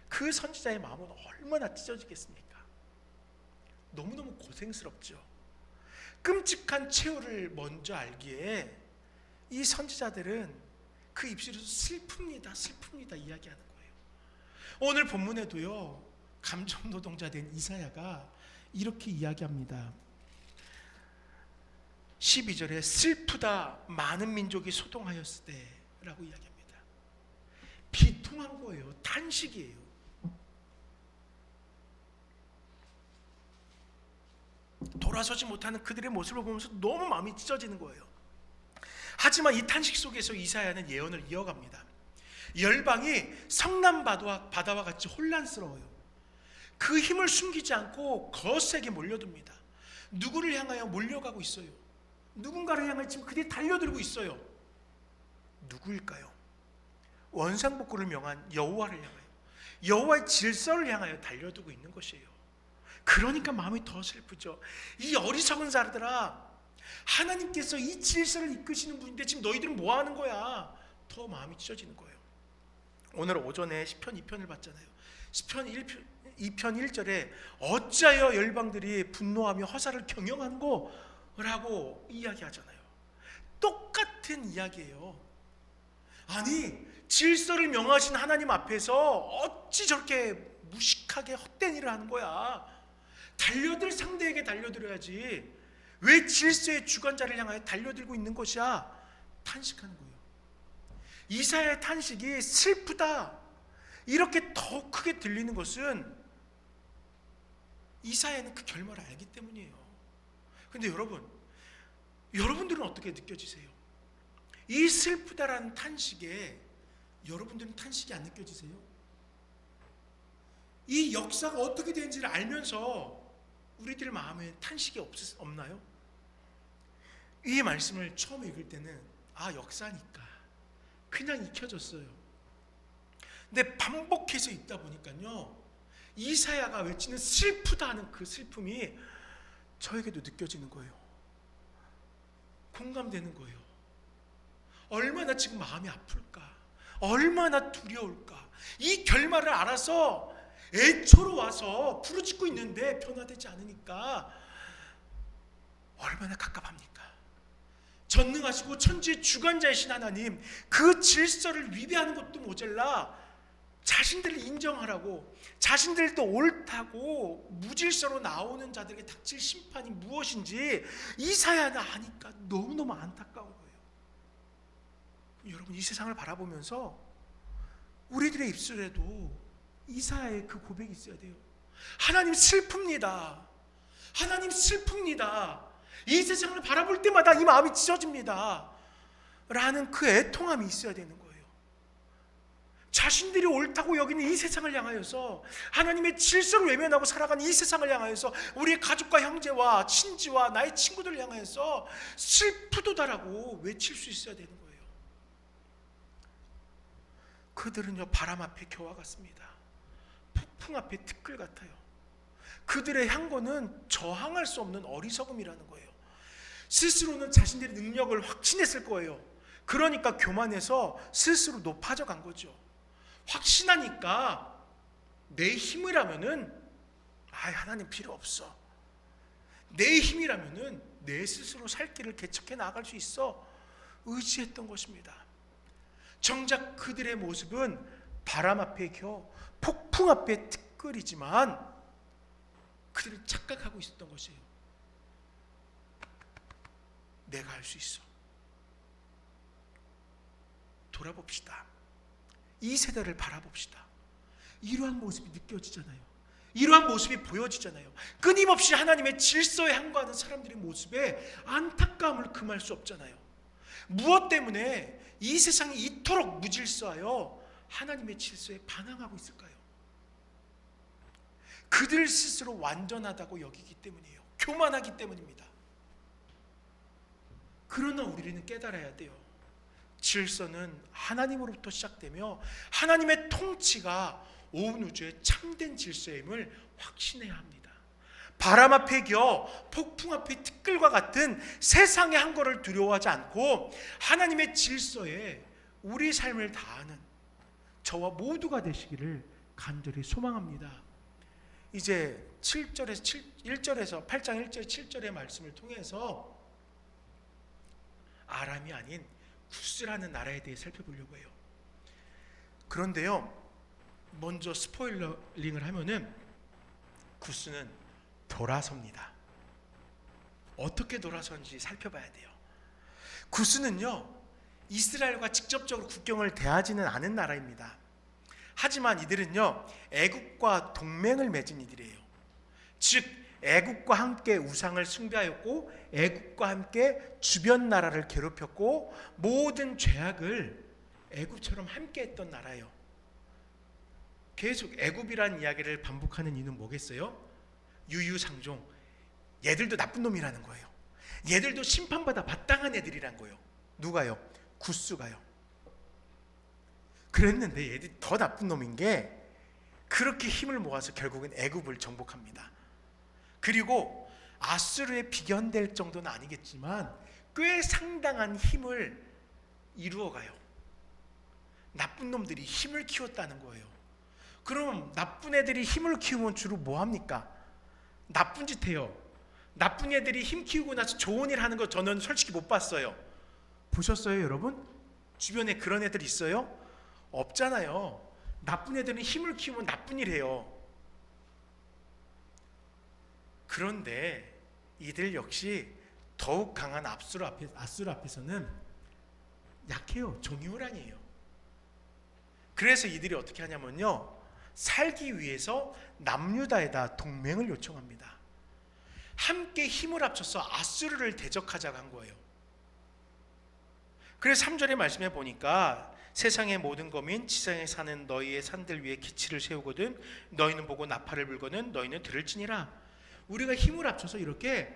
그 선지자의 마음은 얼마나 찢어지겠습니까? 너무너무 고생스럽죠. 끔찍한 최후를 먼저 알기에 이 선지자들은 그 입술에서 슬픕니다, 슬픕니다 이야기하는 거예요. 오늘 본문에도요, 감정노동자 된 이사야가 이렇게 이야기합니다. 12절에 슬프다 많은 민족이 소동하였을 때라고 이야기합니다. 비통한 거예요. 탄식이에요. 돌아서지 못하는 그들의 모습을 보면서 너무 마음이 찢어지는 거예요. 하지만 이 탄식 속에서 이사야는 예언을 이어갑니다. 열방이 성남 바다와 같이 혼란스러워요. 그 힘을 숨기지 않고 거세게 몰려듭니다. 누구를 향하여 몰려가고 있어요? 누군가를 향해 지금 그들이 달려들고 있어요. 누구일까요? 원상복구를 명한 여호와를 향하여, 여호와의 질서를 향하여 달려들고 있는 것이에요. 그러니까 마음이 더 슬프죠. 이 어리석은 자들아, 하나님께서 이 질서를 이끄시는 분인데 지금 너희들은 뭐 하는 거야? 더 마음이 찢어지는 거예요. 오늘 오전에 시편 2편을 봤잖아요. 시편 2편 1절에 어찌하여 열방들이 분노하며 허사를 경영하는 거라고 이야기하잖아요. 똑같은 이야기예요. 아니, 질서를 명하신 하나님 앞에서 어찌 저렇게 무식하게 헛된 일을 하는 거야? 달려들 상대에게 달려들어야지. 왜 질서의 주관자를 향하여 달려들고 있는 것이야? 탄식하는 거예요. 이사야의 탄식이 슬프다 이렇게 더 크게 들리는 것은 이사야는 그 결말을 알기 때문이에요. 근데 여러분들은 어떻게 느껴지세요? 이 슬프다라는 탄식에 여러분들은 탄식이 안 느껴지세요? 이 역사가 어떻게 되는지를 알면서 우리들 마음에 탄식이 없나요? 이 말씀을 처음 읽을 때는 역사니까 그냥 익혀졌어요. 근데 반복해서 읽다 보니까요, 이사야가 외치는 슬프다 하는 그 슬픔이 저에게도 느껴지는 거예요. 공감되는 거예요. 얼마나 지금 마음이 아플까, 얼마나 두려울까. 이 결말을 알아서 애초로 와서 부르짖고 있는데 변화되지 않으니까 얼마나 갑갑합니까? 전능하시고 천지의 주관자이신 하나님, 그 질서를 위배하는 것도 모자라 자신들을 인정하라고, 자신들도 옳다고 무질서로 나오는 자들에게 닥칠 심판이 무엇인지 이사야는 아니까 너무너무 안타까운 거예요. 여러분, 이 세상을 바라보면서 우리들의 입술에도 이사야의 그 고백이 있어야 돼요. 하나님 슬픕니다. 하나님 슬픕니다. 이 세상을 바라볼 때마다 이 마음이 찢어집니다. 라는 그 애통함이 있어야 되는 거예요. 자신들이 옳다고 여기는 이 세상을 향하여서, 하나님의 질서를 외면하고 살아가는 이 세상을 향하여서, 우리의 가족과 형제와 친지와 나의 친구들을 향하여서 슬프도다라고 외칠 수 있어야 되는 거예요. 그들은요, 바람 앞에 겨와 같습니다. 폭풍 앞에 티끌 같아요. 그들의 향고는 저항할 수 없는 어리석음이라는 거예요. 스스로는 자신들의 능력을 확신했을 거예요. 그러니까 교만해서 스스로 높아져 간 거죠. 확신하니까 내 힘이라면은 하나님 필요 없어. 내 힘이라면은 내 스스로 살 길을 개척해 나아갈 수 있어. 의지했던 것입니다. 정작 그들의 모습은 바람 앞에 겨 폭풍 앞에 티끌이지만 그들은 착각하고 있었던 것이에요. 내가 할 수 있어. 돌아봅시다. 이 세대를 바라봅시다. 이러한 모습이 느껴지잖아요. 이러한 모습이 보여지잖아요. 끊임없이 하나님의 질서에 항거하는 사람들의 모습에 안타까움을 금할 수 없잖아요. 무엇 때문에 이 세상이 이토록 무질서하여 하나님의 질서에 반항하고 있을까요? 그들 스스로 완전하다고 여기기 때문이에요. 교만하기 때문입니다. 그러나 우리는 깨달아야 돼요. 질서는 하나님으로부터 시작되며 하나님의 통치가 온 우주의 참된 질서임을 확신해야 합니다. 바람 앞에 겨 폭풍 앞에 티끌과 같은 세상의 한거를 두려워하지 않고 하나님의 질서에 우리 삶을 다하는 저와 모두가 되시기를 간절히 소망합니다. 이제 1절에서 8장 1절 7절의 말씀을 통해서 아람이 아닌 구스라는 나라에 대해 살펴보려고 해요. 그런데요, 먼저 스포일러링을 하면은 구스는 돌아섭니다. 어떻게 돌아서는지 살펴봐야 돼요. 구스는요, 이스라엘과 직접적으로 국경을 대하지는 않은 나라입니다. 하지만 이들은요, 애국과 동맹을 맺은 이들이에요. 즉 애국과 함께 우상을 숭배하였고 애국과 함께 주변 나라를 괴롭혔고 모든 죄악을 애굽처럼 함께 했던 나라예요. 계속 애굽이라는 이야기를 반복하는 이유는 뭐겠어요? 유유상종. 얘들도 나쁜 놈이라는 거예요. 얘들도 심판받아 마땅한 애들이란 거예요. 누가요? 구스가요. 그랬는데 얘들이 더 나쁜 놈인 게 그렇게 힘을 모아서 결국은 애굽을 정복합니다. 그리고 아수르에 비견될 정도는 아니겠지만 꽤 상당한 힘을 이루어가요. 나쁜 놈들이 힘을 키웠다는 거예요. 그럼 나쁜 애들이 힘을 키우면 주로 뭐 합니까? 나쁜 짓 해요. 나쁜 애들이 힘 키우고 나서 좋은 일 하는 거 저는 솔직히 못 봤어요. 보셨어요, 여러분? 주변에 그런 애들 있어요? 없잖아요. 나쁜 애들은 힘을 키우면 나쁜 일 해요. 그런데 이들 역시 더욱 강한 아수르 앞에서는 약해요. 종이호랑이에요. 그래서 이들이 어떻게 하냐면요, 살기 위해서 남유다에다 동맹을 요청합니다. 함께 힘을 합쳐서 아수르를 대적하자고 한 거예요. 그래서 3절의 말씀에 보니까 세상의 모든 거민 지상에 사는 너희의 산들 위에 기치를 세우거든 너희는 보고 나팔을 불거든 너희는 들을지니라. 우리가 힘을 합쳐서 이렇게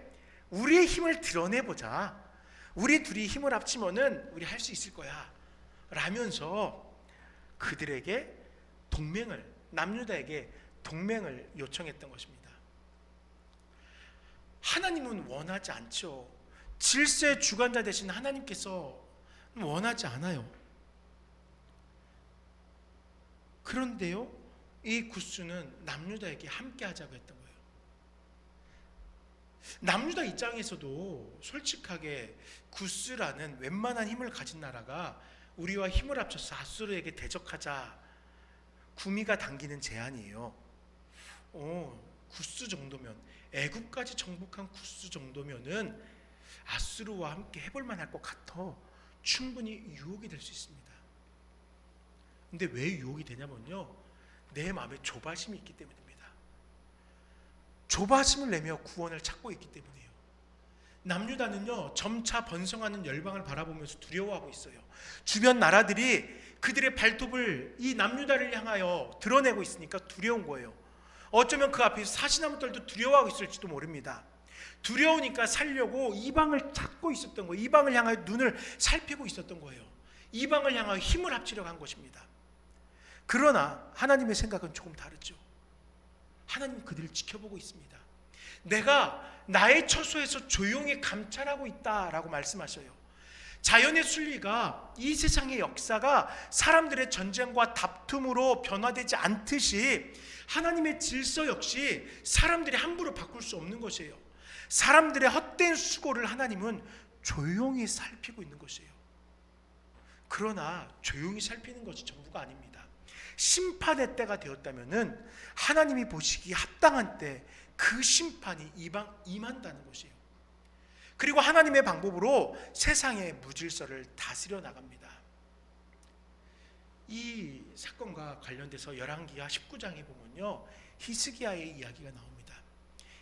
우리의 힘을 드러내보자. 우리 둘이 힘을 합치면은 우리 할 수 있을 거야 라면서 그들에게 동맹을, 남유다에게 동맹을 요청했던 것입니다. 하나님은 원하지 않죠. 질서의 주관자 되신 하나님께서 원하지 않아요. 그런데요, 이 구스는 남유다에게 함께 하자고 했던 거예요. 남유다 입장에서도 솔직하게 구스라는 웬만한 힘을 가진 나라가 우리와 힘을 합쳐서 아수르에게 대적하자, 구미가 당기는 제안이에요. 구스 정도면, 애굽까지 정복한 구스 정도면은 아수르와 함께 해볼 만할 것 같아. 충분히 유혹이 될 수 있습니다. 근데 왜 유혹이 되냐면요, 내 마음에 조바심이 있기 때문입니다. 조바심을 내며 구원을 찾고 있기 때문이에요. 남유다는요, 점차 번성하는 열방을 바라보면서 두려워하고 있어요. 주변 나라들이 그들의 발톱을 이 남유다를 향하여 드러내고 있으니까 두려운 거예요. 어쩌면 그 앞에서 사시나무들도 두려워하고 있을지도 모릅니다. 두려우니까 살려고 이방을 찾고 있었던 거예요. 이방을 향하여 눈을 살피고 있었던 거예요. 이방을 향하여 힘을 합치려고 한 것입니다. 그러나 하나님의 생각은 조금 다르죠. 하나님 그들을 지켜보고 있습니다. 내가 나의 처소에서 조용히 감찰하고 있다라고 말씀하셔요. 자연의 순리가, 이 세상의 역사가 사람들의 전쟁과 다툼으로 변화되지 않듯이 하나님의 질서 역시 사람들이 함부로 바꿀 수 없는 것이에요. 사람들의 헛된 수고를 하나님은 조용히 살피고 있는 것이에요. 그러나 조용히 살피는 것이 전부가 아닙니다. 심판의 때가 되었다면은 하나님이 보시기에 합당한 때 그 심판이 임한다는 것이에요. 그리고 하나님의 방법으로 세상의 무질서를 다스려 나갑니다. 이 사건과 관련돼서 열왕기하 19장에 보면요, 히스기야의 이야기가 나옵니다.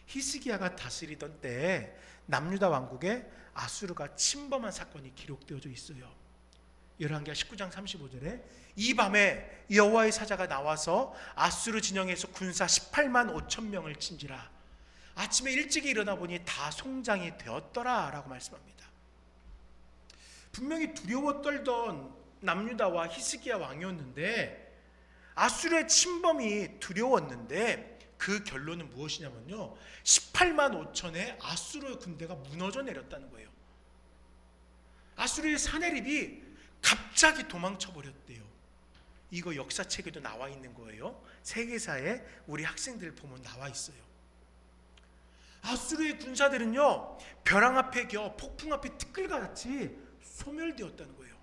히스기야가 다스리던 때에 남유다 왕국에 아수르가 침범한 사건이 기록되어져 있어요. 열왕기하 19장 35절에 이 밤에 여호와의 사자가 나와서 아수르 진영에서 군사 18만 5천 명을 친지라. 아침에 일찍 일어나 보니 다 송장이 되었더라 라고 말씀합니다. 분명히 두려워 떨던 남유다와 히스기야 왕이었는데, 아수르의 침범이 두려웠는데 그 결론은 무엇이냐면요, 18만 5천의 아수르 군대가 무너져 내렸다는 거예요. 아수르의 사내립이 갑자기 도망쳐 버렸대요. 이거 역사책에도 나와 있는 거예요. 세계사에 우리 학생들 보면 나와 있어요. 아수르의 군사들은요, 벼랑 앞에 겨 폭풍 앞에 티끌같이 소멸되었다는 거예요.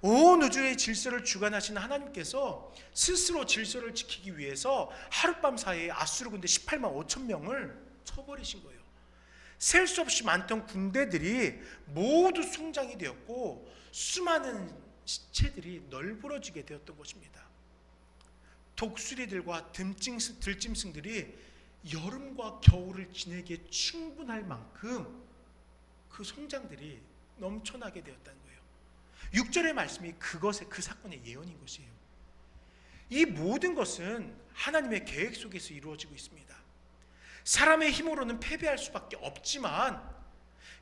온 우주의 질서를 주관하시는 하나님께서 스스로 질서를 지키기 위해서 하룻밤 사이에 아수르 군대 18만 5천 명을 쳐버리신 거예요. 셀 수 없이 많던 군대들이 모두 송장이 되었고 수많은 시체들이 널브러지게 되었던 것입니다. 독수리들과 들짐승들이 여름과 겨울을 지내기에 충분할 만큼 그 송장들이 넘쳐나게 되었다는 거예요. 6절의 말씀이 그 사건의 예언인 것이에요. 이 모든 것은 하나님의 계획 속에서 이루어지고 있습니다. 사람의 힘으로는 패배할 수밖에 없지만,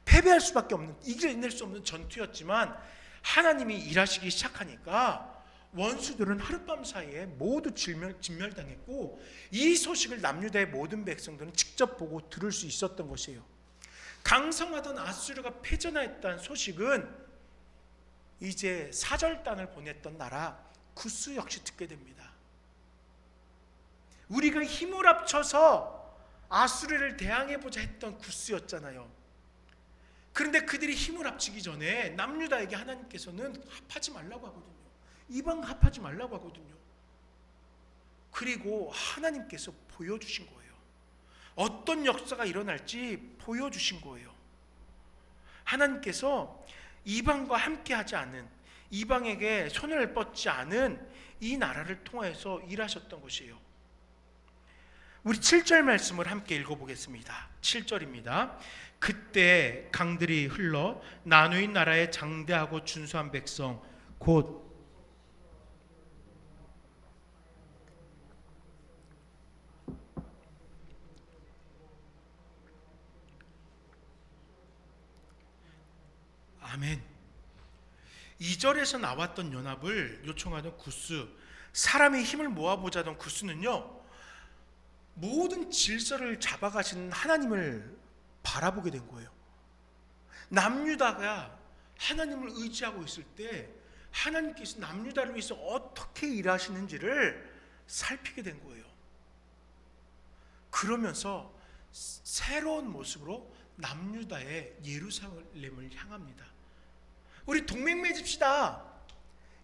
패배할 수밖에 없는, 이겨낼 수 없는 전투였지만 하나님이 일하시기 시작하니까 원수들은 하룻밤 사이에 모두 진멸당했고, 이 소식을 남유다의 모든 백성들은 직접 보고 들을 수 있었던 것이에요. 강성하던 아수르가 패전하였다는 소식은 이제 사절단을 보냈던 나라 구스 역시 듣게 됩니다. 우리가 힘을 합쳐서 아수르를 대항해보자 했던 구스였잖아요. 그런데 그들이 힘을 합치기 전에 남유다에게 하나님께서는 합하지 말라고 하거든요. 이방 합하지 말라고 하거든요. 그리고 하나님께서 보여주신 거예요. 어떤 역사가 일어날지 보여주신 거예요. 하나님께서 이방과 함께하지 않은, 이방에게 손을 뻗지 않은 이 나라를 통해서 일하셨던 것이에요. 우리 7절 말씀을 함께 읽어보겠습니다. 7절입니다. 그때 강들이 흘러 나누인 나라의 장대하고 준수한 백성 곧 아멘. 2절에서 나왔던 연합을 요청하던 구스, 사람의 힘을 모아보자던 구스는요, 모든 질서를 잡아가시는 하나님을 바라보게 된 거예요. 남유다가 하나님을 의지하고 있을 때 하나님께서 남유다를 위해서 어떻게 일하시는지를 살피게 된 거예요. 그러면서 새로운 모습으로 남유다의 예루살렘을 향합니다. 우리 동맹 맺읍시다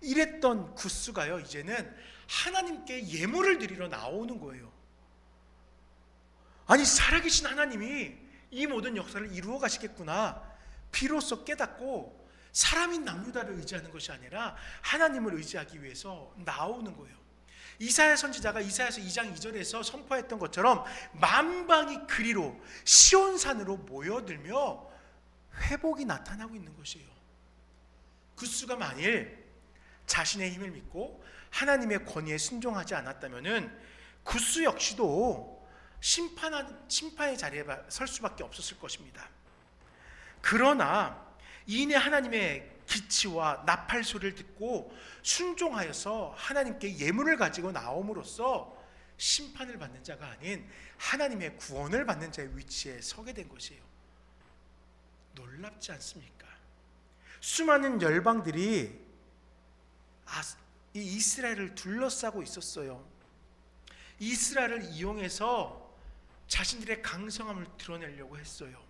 이랬던 구스가요, 이제는 하나님께 예물을 드리러 나오는 거예요. 아니, 살아계신 하나님이 이 모든 역사를 이루어 가시겠구나 비로소 깨닫고, 사람인 남유다를 의지하는 것이 아니라 하나님을 의지하기 위해서 나오는 거예요. 이사야 선지자가 이사야서 2장 2절에서 선포했던 것처럼 만방이 그리로 시온산으로 모여들며 회복이 나타나고 있는 것이에요. 구스가 만일 자신의 힘을 믿고 하나님의 권위에 순종하지 않았다면 구스 역시도 심판의 자리에 설 수밖에 없었을 것입니다. 그러나 이내 하나님의 기치와 나팔 소리를 듣고 순종하여서 하나님께 예물을 가지고 나옴으로써 심판을 받는 자가 아닌 하나님의 구원을 받는 자의 위치에 서게 된 것이에요. 놀랍지 않습니까? 수많은 열방들이 이 이스라엘을 둘러싸고 있었어요. 이스라엘을 이용해서 자신들의 강성함을 드러내려고 했어요.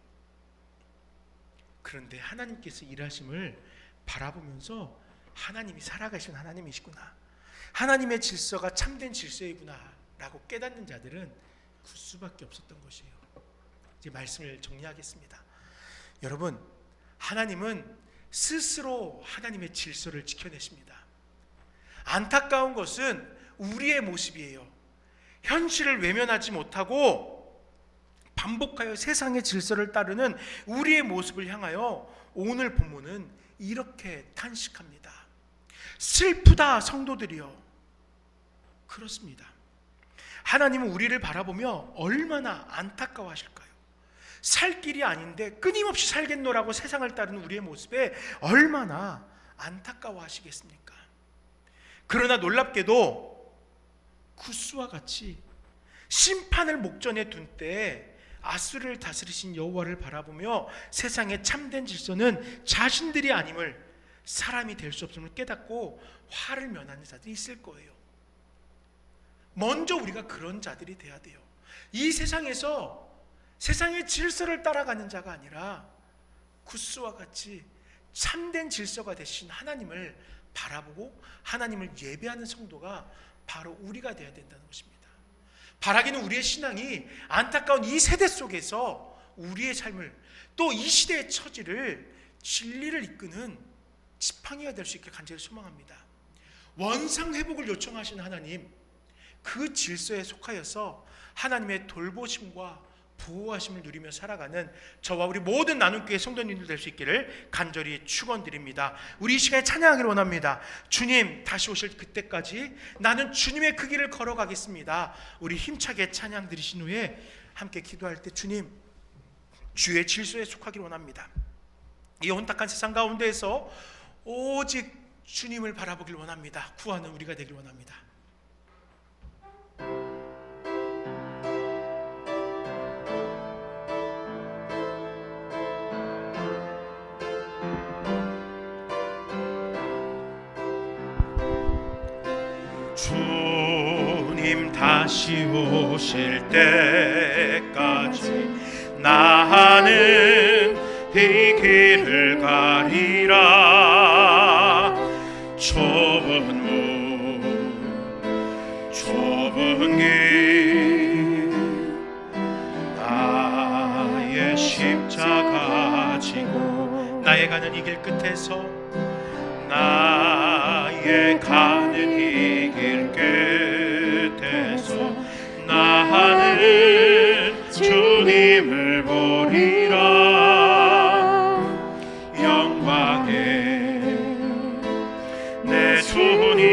그런데 하나님께서 일하심을 바라보면서 하나님이 살아계신 하나님이시구나, 하나님의 질서가 참된 질서이구나 라고 깨닫는 자들은 구스밖에 없었던 것이에요. 이제 말씀을 정리하겠습니다. 여러분, 하나님은 스스로 하나님의 질서를 지켜내십니다. 안타까운 것은 우리의 모습이에요. 현실을 외면하지 못하고 반복하여 세상의 질서를 따르는 우리의 모습을 향하여 오늘 본문은 이렇게 탄식합니다. 슬프다 성도들이여. 그렇습니다. 하나님은 우리를 바라보며 얼마나 안타까워하실까요? 살 길이 아닌데 끊임없이 살겠노라고 세상을 따르는 우리의 모습에 얼마나 안타까워하시겠습니까? 그러나 놀랍게도 구스와 같이 심판을 목전에 둔 때에 아수르를 다스리신 여호와를 바라보며 세상의 참된 질서는 자신들이 아님을, 사람이 될 수 없음을 깨닫고 화를 면하는 자들이 있을 거예요. 먼저 우리가 그런 자들이 돼야 돼요. 이 세상에서 세상의 질서를 따라가는 자가 아니라 구스와 같이 참된 질서가 되신 하나님을 바라보고 하나님을 예배하는 성도가 바로 우리가 되어야 된다는 것입니다. 바라기는 우리의 신앙이 안타까운 이 세대 속에서 우리의 삶을, 또 이 시대의 처지를, 진리를 이끄는 지팡이가 될 수 있게 간절히 소망합니다. 원상 회복을 요청하신 하나님, 그 질서에 속하여서 하나님의 돌보심과 보호하심을 누리며 살아가는 저와 우리 모든 나눔교회 성도님들 될 수 있기를 간절히 축원드립니다. 우리 이 시간에 찬양하기를 원합니다. 주님 다시 오실 그때까지 나는 주님의 그 길을 걸어가겠습니다. 우리 힘차게 찬양 드리신 후에 함께 기도할 때 주님, 주의 질서에 속하기를 원합니다. 이 혼탁한 세상 가운데에서 오직 주님을 바라보기를 원합니다. 구하는 우리가 되기를 원합니다. 주님 다시 오실 때까지 나는 이 길을 가리라. 좁은 문 좁은 길 나의 십자가 지고 나의 가는 이 길 끝에서 나의 가는 이 길 끝에서 나는 주님을 보리라. 영광의 내 주님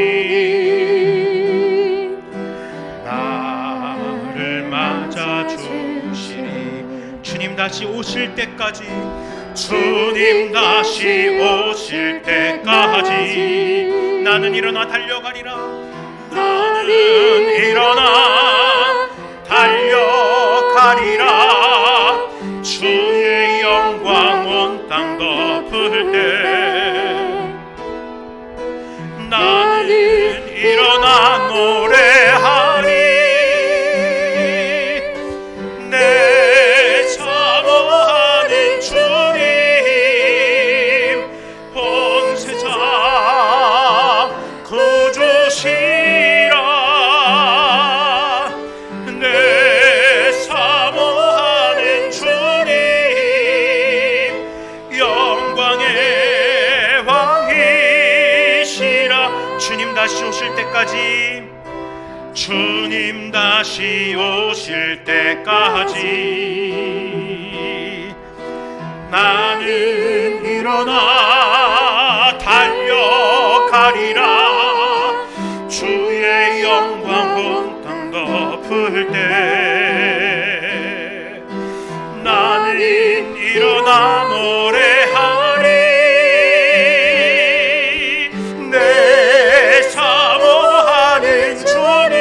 나를 맞아주시리. 주님 다시 오실 때까지, 주님 다시 오실 때까지 나는 일어나 달려가리라. 나는 일어나 달려가리라. 주의 영광 온 땅 덮을 때 나는 일어나 노래하리. 내 사모하는 주님 온 세상 구주시라. 내 사모하는 주님 영광의 왕이시라. 주님 다시 오실 때까지 주님 다시 오실 때까지 나는 일어나 달려가리라. 주의 영광 온 땅 덮을 때 나는 일어나 노래하리. 내 사모하는 주님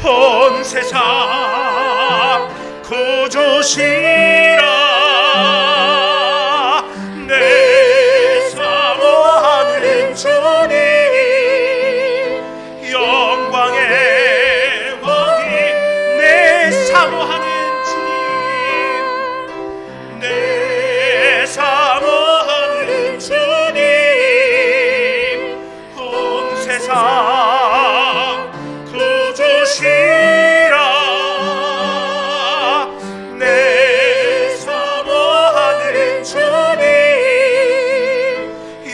온 세상 구주시라. 내 사모하는 주님 영광의 왕이 내 사모하는 주님 내 사모하는 주님 온 세상 구주시라. 내 사모하는 주님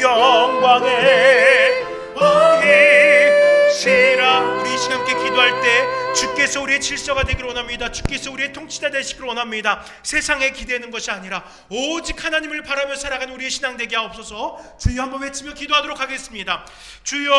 영광의 왕이시라. 우리 이 시간 함께 기도할 때 주께서 우리의 질서가 되기를 원합니다. 주께서 우리의 통치자 되시기를 원합니다. 세상에 기대는 것이 아니라 오직 하나님을 바라며 살아가는 우리의 신앙 되게 하옵소서. 주여 한번 외치며 기도하도록 하겠습니다. 주여,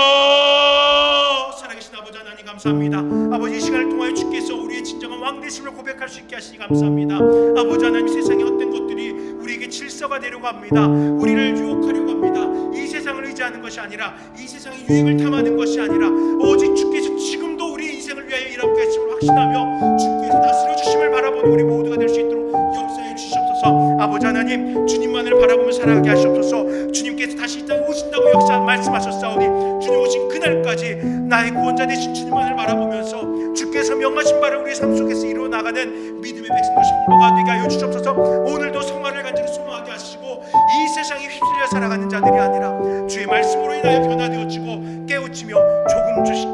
살아계신 아버지 하나님 감사합니다. 아버지 이 시간을 통하여 주께서 우리의 진정한 왕 되심을 고백할 수 있게 하시니 감사합니다. 아버지 하나님 세상의 헛된 것들이 우리에게 질서가 되려고 합니다. 우리를 유혹하려고 합니다. 이 세상을 의지하는 것이 아니라 이 세상의 유익을 탐하는 것이 아니라 오직 주께서 지금도 우리 인생을 위하여 일하고 계심을 확신하며 주께서 다스려 주심을 바라보는 우리 모두가 될 수 있도록 역사해 주시옵소서. 아버지 하나님 주님만을 바라보며 살아가게 하시옵소서. 주님께서 다시 이 땅에 오신다고 역사 말씀하셨사오니 주님 오신 그날까지 나의 구원자 되신 주님만을 바라보면서 주께서 명하신 바를 우리 삶 속에서 이루어 나가는 믿음의 백성도 성도가 되게 하여 주시옵소서. 오늘도 성화를 간절히 소망하게 하시고 이 세상에 휩쓸려 살아가는 자들이 아니라 주의 말씀으로 인하여 변화되어지고 깨우치며 조금씩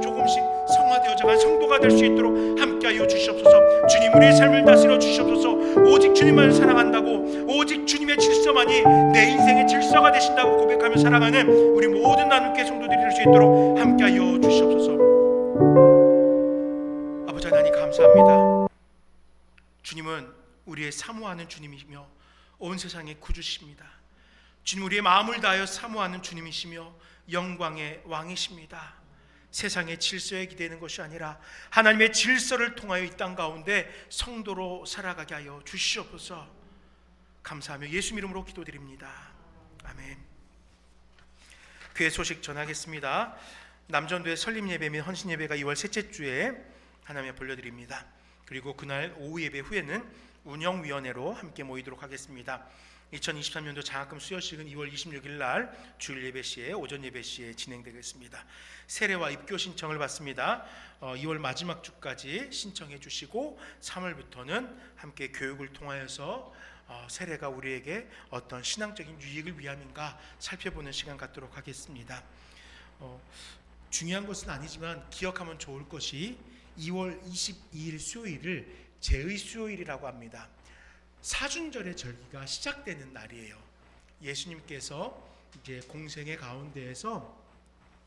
성화되어져간 성도가 될 수 있도록 함께하여 주시옵소서. 주님 우리의 삶을 다스려 주시옵소서. 오직 주님만을 사랑한다고 오직 주님의 질서만이 내 인생의 질서가 되신다고 고백하며 살아가는 우리 모든 나눔께 성도들이 될 수 있도록 함께하여 주시옵소서. 아버지 하나님 감사합니다. 주님은 우리의 사모하는 주님이시며 온 세상의 구주십니다. 주님 우리의 마음을 다하여 사모하는 주님이시며 영광의 왕이십니다. 세상의 질서에 기대는 것이 아니라 하나님의 질서를 통하여 이 땅 가운데 성도로 살아가게 하여 주시옵소서. 감사하며 예수 이름으로 기도드립니다. 아멘. 교회 소식 전하겠습니다. 남전도의 설립예배 및 헌신예배가 2월 셋째 주에 하나님에 벌려드립니다. 그리고 그날 오후 예배 후에는 운영위원회로 함께 모이도록 하겠습니다. 2023년도 장학금 수여식은 2월 26일 날 주일 예배 시에 오전 예배 시에 진행되겠습니다. 세례와 입교 신청을 받습니다. 2월 마지막 주까지 신청해 주시고 3월부터는 함께 교육을 통하여서 세례가 우리에게 어떤 신앙적인 유익을 위함인가 살펴보는 시간 갖도록 하겠습니다. 중요한 것은 아니지만 기억하면 좋을 것이 2월 22일 수요일을 제의 수요일이라고 합니다. 사순절의 절기가 시작되는 날이에요. 예수님께서 이제 공생의 가운데에서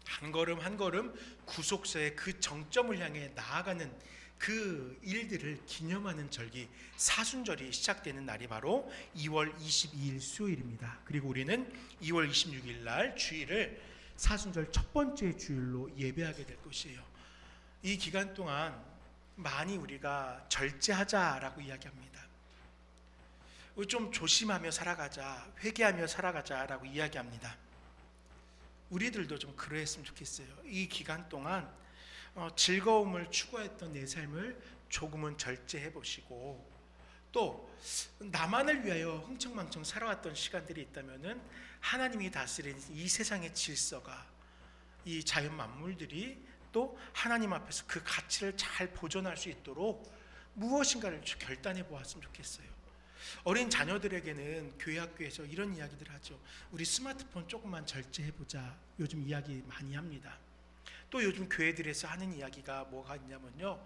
한 걸음 한 걸음 구속서의 그 정점을 향해 나아가는 그 일들을 기념하는 절기 사순절이 시작되는 날이 바로 2월 22일 수요일입니다. 그리고 우리는 2월 26일 날 주일을 사순절 첫 번째 주일로 예배하게 될 것이에요. 이 기간 동안 많이 우리가 절제하자라고 이야기합니다. 좀 조심하며 살아가자, 회개하며 살아가자라고 이야기합니다. 우리들도 좀 그랬으면 좋겠어요. 이 기간 동안 즐거움을 추구했던 내 삶을 조금은 절제해 보시고, 또 나만을 위하여 흥청망청 살아왔던 시간들이 있다면은 하나님이 다스리는 이 세상의 질서가, 이 자연 만물들이 또 하나님 앞에서 그 가치를 잘 보존할 수 있도록 무엇인가를 결단해 보았으면 좋겠어요. 어린 자녀들에게는 교회 학교에서 이런 이야기들 하죠. 우리 스마트폰 조금만 절제해보자. 요즘 이야기 많이 합니다. 또 요즘 교회들에서 하는 이야기가 뭐가 있냐면요,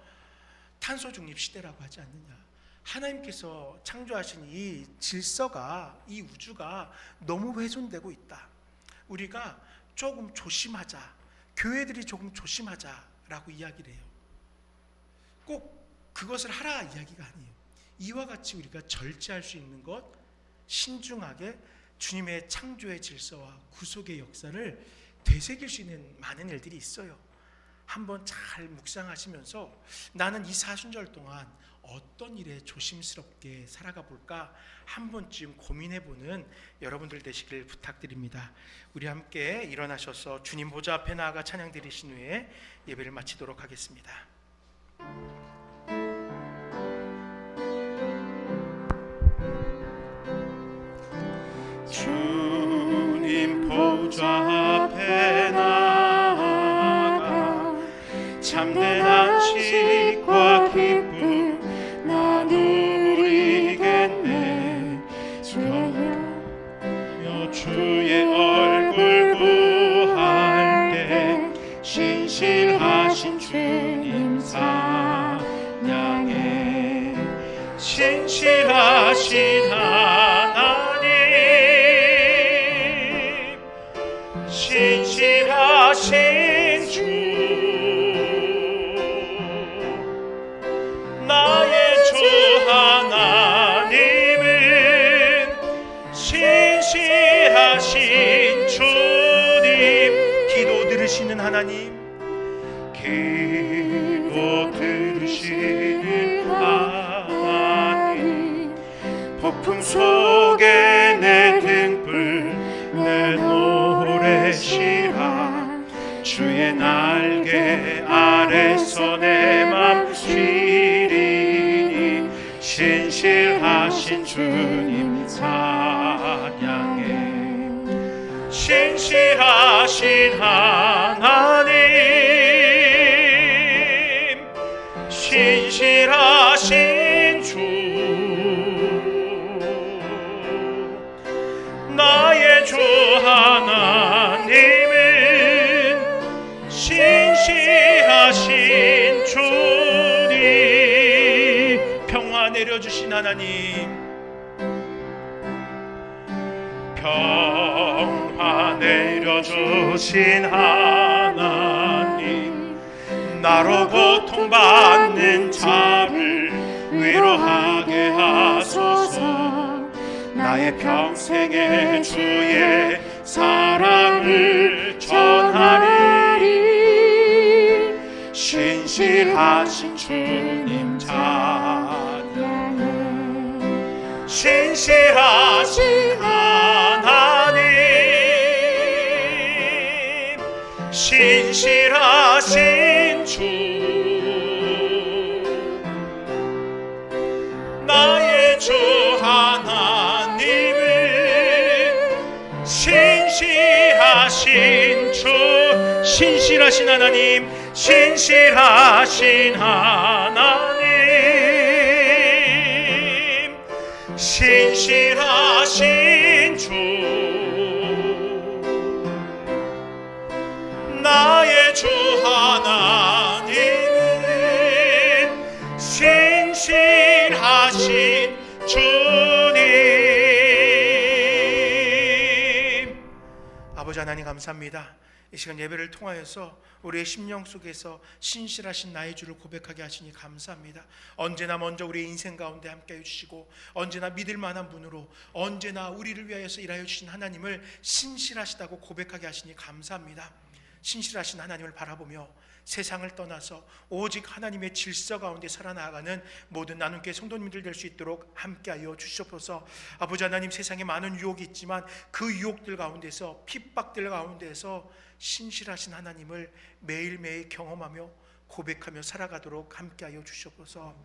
탄소 중립 시대라고 하지 않느냐. 하나님께서 창조하신 이 질서가, 이 우주가 너무 훼손되고 있다. 우리가 조금 조심하자. 교회들이 조금 조심하자. 라고 이야기를 해요. 꼭 그것을 하라 이야기가 아니에요. 이와 같이 우리가 절제할 수 있는 것, 신중하게 주님의 창조의 질서와 구속의 역사를 되새길 수 있는 많은 일들이 있어요. 한번 잘 묵상하시면서 나는 이 사순절 동안 어떤 일에 조심스럽게 살아가 볼까 한 번쯤 고민해보는 여러분들 되시길 부탁드립니다. 우리 함께 일어나셔서 주님 보좌 앞에 나아가 찬양 드리신 후에 예배를 마치도록 하겠습니다. 주님 보좌 앞에 나아가 참된 안식과 기쁨 나 누리겠네. 주의 얼굴 구할 때 신실하신 주님 찬양해. 신실하신 하나님, 신실하신 주, 나의 주 하나님은 신실하신 주님. 기도 들으시는 하나님, 기도 들으시는 하나님, 폭풍 속에 내 등불 내 노래시라. 주의 날개 아래서 내 맘 쉬리니. 신실하신 주님 찬양해. 신실하신 하나님, 신실하신 주, 나의 주 하나님은 신실하신 주님. 평화 내려주신 하나님, 평화 내려주신 하나님, 나로 고통받는 자를 위로하게 하소서. 나의 평생에 주의 사랑을 전하리. 신실하신 주님 찬양해. 신실하신 하나님, 신실하신 주, 나의 주 하나님은 신실하신 주. 신실하신 하나님, 신실하신 하나님, 신실하신 주, 나의 주 하나님은 신실하신 주님. 아버지 하나님 감사합니다. 이 시간 예배를 통하여서 우리의 심령 속에서 신실하신 나의 주를 고백하게 하시니 감사합니다. 언제나 먼저 우리의 인생 가운데 함께 해주시고, 언제나 믿을 만한 분으로, 언제나 우리를 위하여서 일하여 주신 하나님을 신실하시다고 고백하게 하시니 감사합니다. 신실하신 하나님을 바라보며 세상을 떠나서 오직 하나님의 질서 가운데 살아나가는 모든 나눔교회 성도님들 될 수 있도록 함께하여 주시옵소서. 아버지 하나님, 세상에 많은 유혹이 있지만 그 유혹들 가운데서, 핍박들 가운데서 신실하신 하나님을 매일매일 경험하며 고백하며 살아가도록 함께하여 주시옵소서.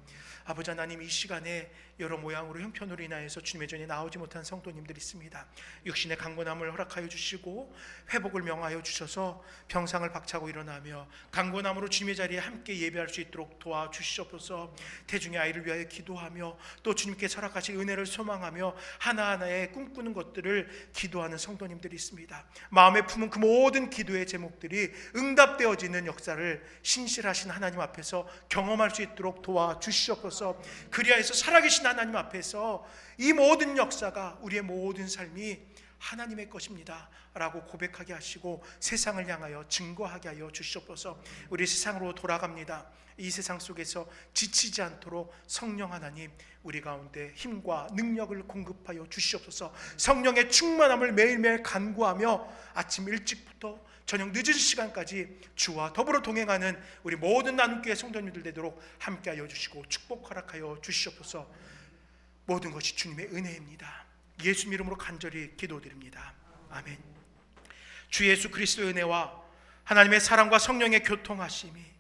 아버지 하나님, 이 시간에 여러 모양으로 형편으로 인하여서 주님의 전에 나오지 못한 성도님들이 있습니다. 육신의 강건함을 허락하여 주시고 회복을 명하여 주셔서 병상을 박차고 일어나며 강건함으로 주님의 자리에 함께 예배할 수 있도록 도와주시옵소서. 태중의 아이를 위하여 기도하며 또 주님께 허락하실 은혜를 소망하며 하나하나의 꿈꾸는 것들을 기도하는 성도님들이 있습니다. 마음에 품은 그 모든 기도의 제목들이 응답되어지는 역사를 신실하신 하나님 앞에서 경험할 수 있도록 도와주시옵소서. 그리하여서 살아계신 하나님 앞에서 이 모든 역사가, 우리의 모든 삶이 하나님의 것입니다 라고 고백하게 하시고 세상을 향하여 증거하게 하여 주시옵소서. 우리 세상으로 돌아갑니다. 이 세상 속에서 지치지 않도록 성령 하나님 우리 가운데 힘과 능력을 공급하여 주시옵소서. 성령의 충만함을 매일매일 간구하며 아침 일찍부터 저녁 늦은 시간까지 주와 더불어 동행하는 우리 모든 나눔교회 성도님들 되도록 함께하여 주시고 축복 허락하여 주시옵소서. 모든 것이 주님의 은혜입니다. 예수 이름으로 간절히 기도드립니다. 아멘. 주 예수 그리스도의 은혜와 하나님의 사랑과 성령의 교통하심이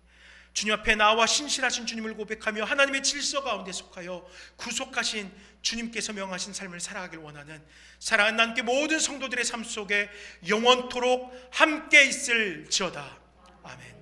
주님 앞에 나와 신실하신 주님을 고백하며 하나님의 질서 가운데 속하여 구속하신 주님께서 명하신 삶을 살아가길 원하는 사랑하는 하나님께 모든 성도들의 삶 속에 영원토록 함께 있을지어다. 아멘.